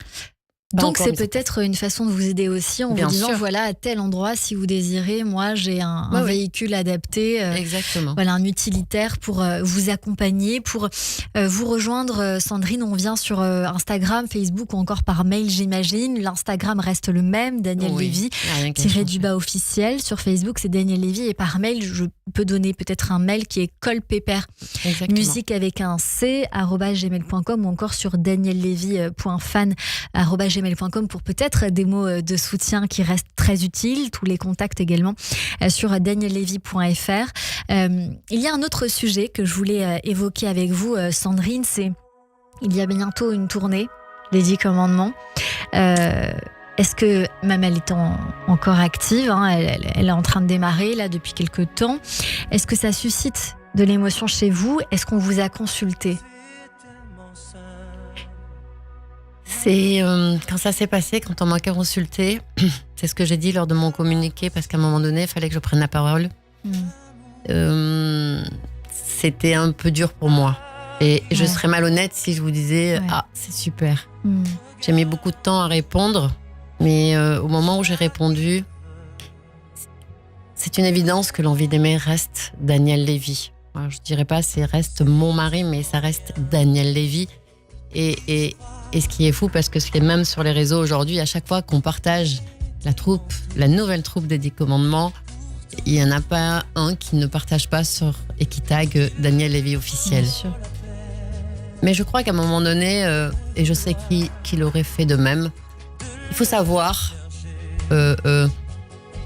peut-être une façon de vous aider aussi en Bien vous disant, sûr. voilà, à tel endroit, si vous désirez, moi, j'ai un Ouais, ouais. véhicule adapté. Exactement. Voilà, un utilitaire pour vous accompagner, pour vous rejoindre. Sandrine, on vient sur Instagram, Facebook ou encore par mail, j'imagine. L'Instagram reste le même, Daniel Oui, Lévy, il y a rien qui a tiré changé. du bas officiel. Sur Facebook, c'est Daniel Lévy. Et par mail, je peux donner peut-être un mail qui est colpépère. Exactement. Musique avec un C, @gmail.com ou encore sur daniellevy.fan@gmail.com pour peut-être des mots de soutien qui restent très utiles. Tous les contacts également sur daniellevy.fr. Il y a un autre sujet que je voulais évoquer avec vous, Sandrine, c'est il y a bientôt une tournée des 10 commandements. Est-ce que, même elle est encore active, hein, elle est en train de démarrer là depuis quelques temps, est-ce que ça suscite de l'émotion chez vous? Est-ce qu'on vous a consulté? C'est quand ça s'est passé, quand on m'a consulté, c'est ce que j'ai dit lors de mon communiqué, parce qu'à un moment donné, il fallait que je prenne la parole. C'était un peu dur pour moi. Et je serais malhonnête si je vous disais « Ah, c'est super ». J'ai mis beaucoup de temps à répondre, mais au moment où j'ai répondu, c'est une évidence que l'envie d'aimer reste Daniel Lévy. Alors, je dirais pas c'est reste mon mari, mais ça reste Daniel Lévy. Et ce qui est fou, parce que c'est même sur les réseaux aujourd'hui, à chaque fois qu'on partage la nouvelle troupe des 10 commandements, il n'y en a pas un qui ne partage pas et qui tag Daniel Lévy officiel. Bien sûr. Mais je crois qu'à un moment donné, et je sais qu'il aurait fait de même, il faut savoir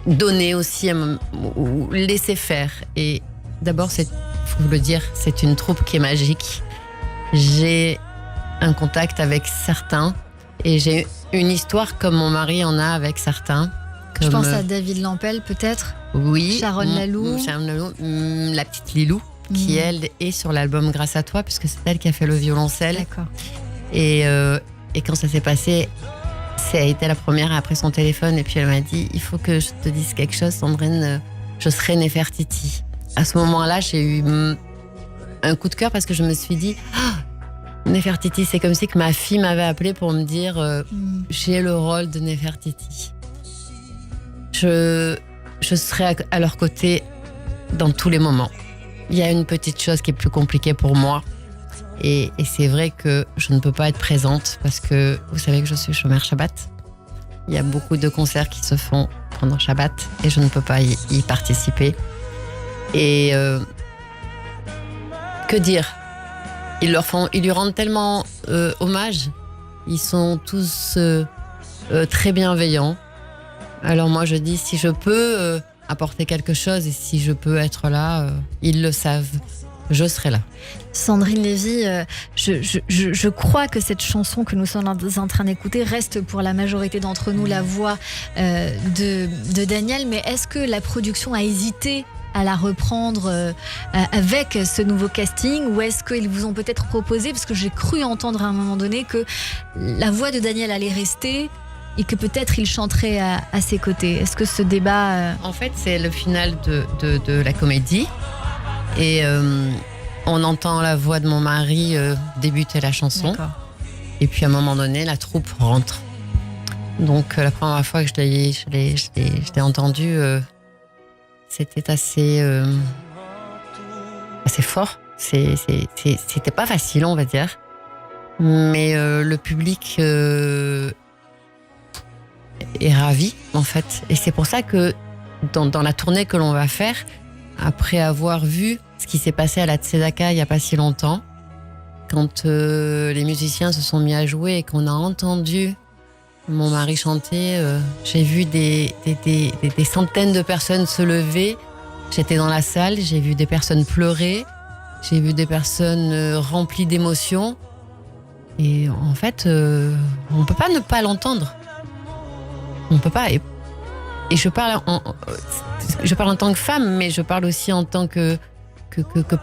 donner aussi, ou laisser faire. Et d'abord, il faut le dire, c'est une troupe qui est magique. J'ai un contact avec certains et j'ai une histoire comme mon mari en a avec certains. Je Comme, pense à David Lampel peut-être. oui, Sharon Lalou. Sharon Lalou, la petite Lilou, qui elle est sur l'album Grâce à toi, puisque c'est elle qui a fait le violoncelle. D'accord. Et quand ça s'est passé, ça a été la première après son téléphone, et puis elle m'a dit, il faut que je te dise quelque chose, Sandrine, je serai Nefertiti. À ce moment-là, j'ai eu un coup de cœur, parce que je me suis dit, Nefertiti, c'est comme si que ma fille m'avait appelé pour me dire j'ai le rôle de Nefertiti. Je serai à leur côté dans tous les moments. Il y a une petite chose qui est plus compliquée pour moi, et c'est vrai que je ne peux pas être présente parce que vous savez que je suis chômeur Shabbat. Il y a beaucoup de concerts qui se font pendant Shabbat et je ne peux pas y participer. Et que dire ? Ils lui rendent tellement hommage. Ils sont tous très bienveillants. Alors moi je dis, si je peux apporter quelque chose et si je peux être là, ils le savent, je serai là. Sandrine Lévy, je crois que cette chanson que nous sommes en train d'écouter reste pour la majorité d'entre nous la voix de Daniel, mais est-ce que la production a hésité à la reprendre avec ce nouveau casting, ou est-ce qu'ils vous ont peut-être proposé, parce que j'ai cru entendre à un moment donné que la voix de Daniel allait rester et que peut-être il chanterait à ses côtés. Est-ce que ce débat... En fait, c'est le final de la comédie, et on entend la voix de mon mari débuter la chanson. D'accord. Et puis à un moment donné, la troupe rentre. Donc la première fois que je l'ai entendu, c'était assez fort. C'était pas facile, on va dire. Mais le public est ravi, en fait. Et c'est pour ça que dans la tournée que l'on va faire, après avoir vu ce qui s'est passé à la Tzedaka il n'y a pas si longtemps, quand les musiciens se sont mis à jouer et qu'on a entendu mon mari chanter, j'ai vu des centaines de personnes se lever. J'étais dans la salle, j'ai vu des personnes pleurer, J'ai vu des personnes remplies d'émotions. Et en fait, on peut pas ne pas l'entendre. On peut pas. Et je parle en tant que femme, mais je parle aussi en tant que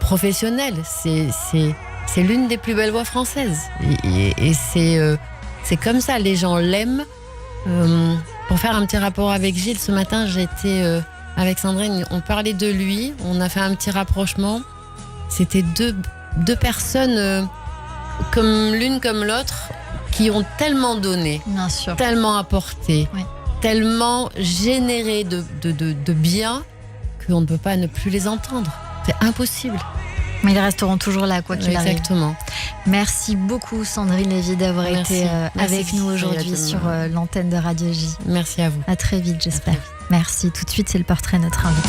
professionnelle. C'est l'une des plus belles voix françaises. Et c'est comme ça, les gens l'aiment. Pour faire un petit rapport avec Gilles, ce matin, j'étais avec Sandrine, on parlait de lui, on a fait un petit rapprochement. C'était deux personnes comme l'une comme l'autre qui ont tellement donné, bien sûr, tellement apporté, oui, tellement généré de bien qu'on ne peut pas ne plus les entendre. C'est impossible. Mais ils resteront toujours là, quoi qu'il arrive. Exactement. Merci beaucoup, Sandrine Lévy, d'avoir été avec nous aujourd'hui sur l'antenne de Radio J. Merci à vous. À très vite, j'espère. Merci. Tout de suite, c'est le portrait de notre invité.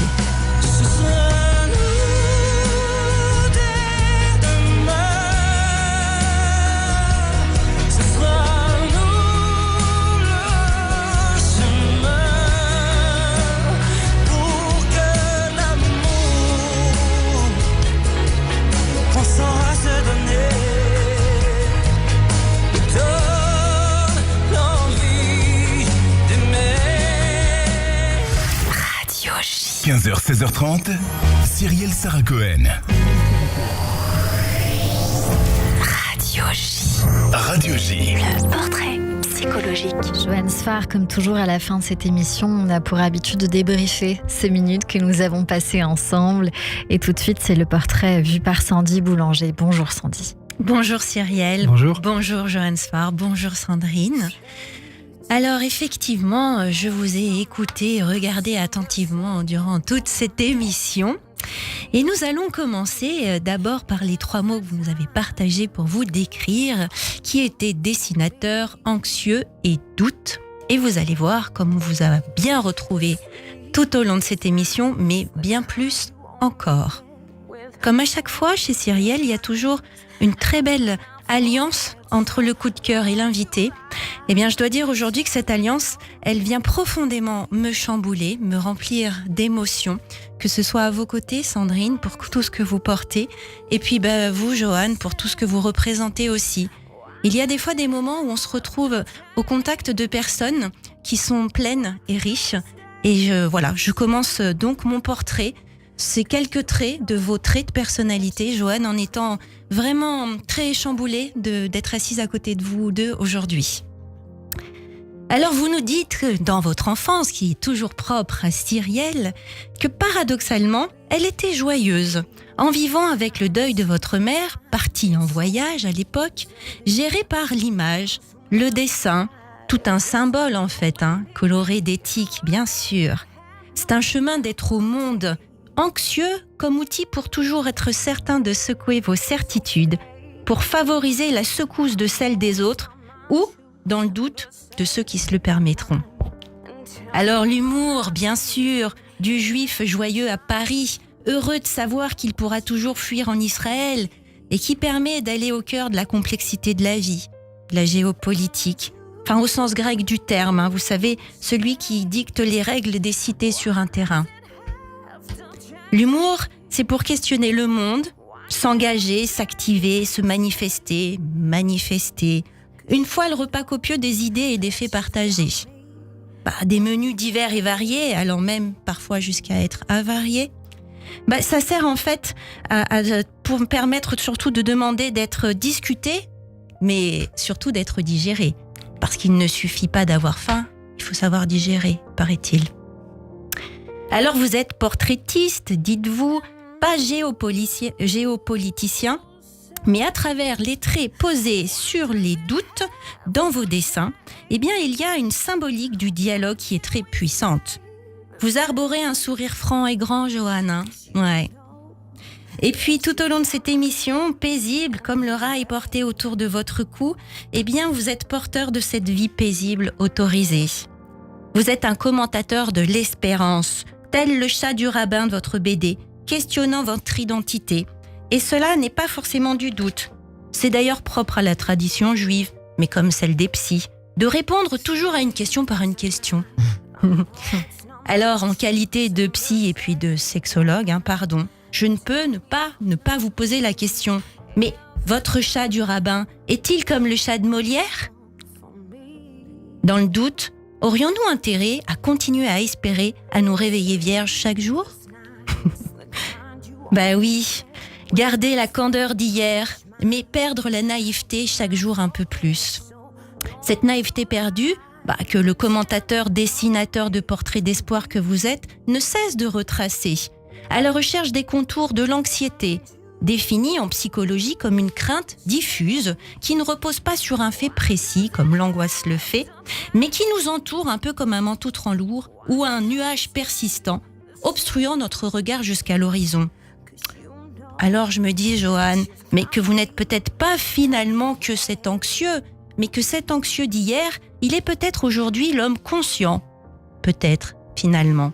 Radio J. 15h, 16h30, Cyrielle Sarah Cohen. Radio J. Radio J. Le portrait psychologique. Joanne Sfar, comme toujours à la fin de cette émission, on a pour habitude de débriefer ces minutes que nous avons passées ensemble. Et tout de suite, c'est le portrait vu par Sandy Boulanger. Bonjour Sandy. Bonjour Cyrielle. Bonjour. Bonjour Joanne Sfar. Bonjour Sandrine. Alors effectivement, je vous ai écouté et regardé attentivement durant toute cette émission. Et nous allons commencer d'abord par les 3 mots que vous nous avez partagés pour vous décrire, qui étaient dessinateur, anxieux et doute. Et vous allez voir comme on vous a bien retrouvé tout au long de cette émission, mais bien plus encore. Comme à chaque fois, chez Cyrielle, il y a toujours une très belle alliance entre le coup de cœur et l'invité. Eh bien, je dois dire aujourd'hui que cette alliance, elle vient profondément me chambouler, me remplir d'émotions, que ce soit à vos côtés, Sandrine, pour tout ce que vous portez, et puis vous, Joanne, pour tout ce que vous représentez aussi. Il y a des fois des moments où on se retrouve au contact de personnes qui sont pleines et riches. Et je commence donc mon portrait. C'est quelques traits de vos traits de personnalité, Joanne, en étant vraiment très chamboulée d'être assise à côté de vous deux aujourd'hui. Alors vous nous dites que dans votre enfance, qui est toujours propre à Cyrielle, que paradoxalement, elle était joyeuse, en vivant avec le deuil de votre mère, partie en voyage à l'époque, gérée par l'image, le dessin, tout un symbole en fait, coloré d'éthique bien sûr. C'est un chemin d'être au monde anxieux comme outil pour toujours être certain de secouer vos certitudes, pour favoriser la secousse de celle des autres ou, dans le doute, de ceux qui se le permettront. Alors l'humour, bien sûr, du juif joyeux à Paris, heureux de savoir qu'il pourra toujours fuir en Israël et qui permet d'aller au cœur de la complexité de la vie, de la géopolitique, enfin au sens grec du terme, vous savez, celui qui dicte les règles des cités sur un terrain. L'humour, c'est pour questionner le monde, s'engager, s'activer, se manifester. Une fois le repas copieux des idées et des faits partagés. Des menus divers et variés, allant même parfois jusqu'à être avariés. Ça sert en fait pour permettre surtout de demander d'être discuté, mais surtout d'être digéré. Parce qu'il ne suffit pas d'avoir faim, il faut savoir digérer, paraît-il. Alors vous êtes portraitiste, dites-vous, pas géopoliticien, mais à travers les traits posés sur les doutes dans vos dessins, il y a une symbolique du dialogue qui est très puissante. Vous arborez un sourire franc et grand, Joanne. Ouais. Et puis tout au long de cette émission, paisible comme le rail porté autour de votre cou, vous êtes porteur de cette vie paisible autorisée. Vous êtes un commentateur de l'espérance, tel le chat du rabbin de votre BD, questionnant votre identité. Et cela n'est pas forcément du doute. C'est d'ailleurs propre à la tradition juive, mais comme celle des psys, de répondre toujours à une question par une question. Alors, en qualité de psy et puis de sexologue, je ne peux ne pas vous poser la question. Mais votre chat du rabbin est-il comme le chat de Molière ? Dans le doute, aurions-nous intérêt à continuer à espérer à nous réveiller vierges chaque jour ? Bah oui, garder la candeur d'hier, mais perdre la naïveté chaque jour un peu plus. Cette naïveté perdue, que le commentateur, dessinateur de portraits d'espoir que vous êtes ne cesse de retracer, à la recherche des contours de l'anxiété, définie en psychologie comme une crainte diffuse qui ne repose pas sur un fait précis comme l'angoisse le fait, mais qui nous entoure un peu comme un manteau trop lourd ou un nuage persistant, obstruant notre regard jusqu'à l'horizon. Alors je me dis, Johan, mais que vous n'êtes peut-être pas finalement que cet anxieux, mais que cet anxieux d'hier, il est peut-être aujourd'hui l'homme conscient. Peut-être, finalement.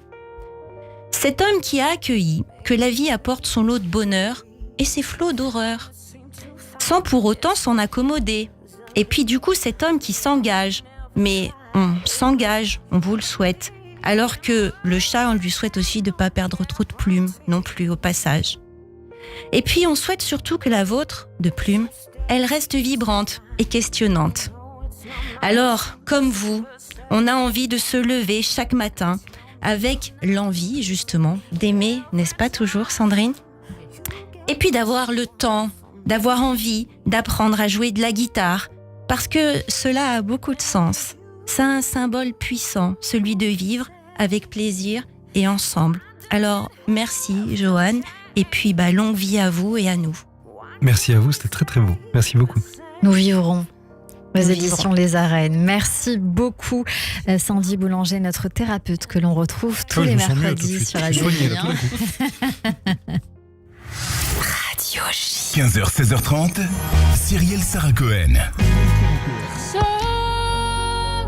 Cet homme qui a accueilli que la vie apporte son lot de bonheur et ses flots d'horreur, sans pour autant s'en accommoder. Et puis du coup, cet homme qui s'engage, mais on s'engage, on vous le souhaite, alors que le chat, on lui souhaite aussi de ne pas perdre trop de plumes, non plus au passage. Et puis on souhaite surtout que la vôtre, de plumes, elle reste vibrante et questionnante. Alors, comme vous, on a envie de se lever chaque matin avec l'envie, justement, d'aimer, n'est-ce pas toujours, Sandrine ? Et puis d'avoir le temps, d'avoir envie d'apprendre à jouer de la guitare, parce que cela a beaucoup de sens. C'est un symbole puissant, celui de vivre avec plaisir et ensemble. Alors, merci, Johan, et puis longue vie à vous et à nous. Merci à vous, c'était très très beau. Merci beaucoup. Nous vivrons. Aux éditions Les Arènes. Merci beaucoup, Sandy Boulanger, notre thérapeute que l'on retrouve tous les mercredis sur Radio J. Radio J. 15h, 16h30, Cyrielle Sarah Cohen.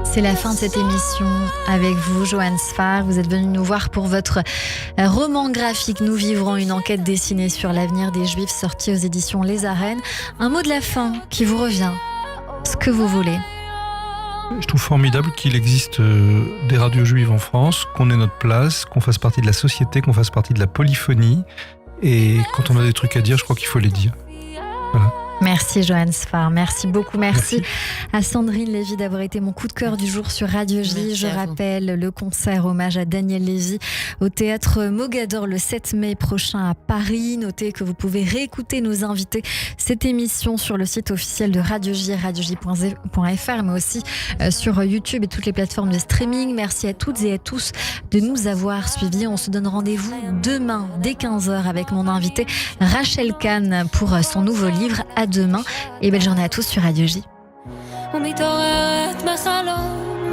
C'est la fin de cette émission avec vous, Johan Sfar. Vous êtes venu nous voir pour votre roman graphique. Nous vivrons une enquête dessinée sur l'avenir des Juifs, sortie aux éditions Les Arènes. Un mot de la fin qui vous revient, ce que vous voulez. Je trouve formidable qu'il existe des radios juives en France, qu'on ait notre place, qu'on fasse partie de la société, qu'on fasse partie de la polyphonie. Et quand on a des trucs à dire, je crois qu'il faut les dire. Voilà. Merci Johan Sfar, merci beaucoup, merci à Sandrine Lévy d'avoir été mon coup de cœur du jour sur Radio J. Merci. Je rappelle le concert hommage à Daniel Lévy au théâtre Mogador le 7 mai prochain à Paris. Notez que vous pouvez réécouter nos invités cette émission sur le site officiel de Radio J, radioj.fr, mais aussi sur YouTube et toutes les plateformes de streaming. Merci à toutes et à tous de nous avoir suivis. On se donne rendez-vous demain dès 15h avec mon invité Rachel Kahn pour son nouveau livre. À demain et belle journée à tous sur Radio J. ומתעוררת בחלום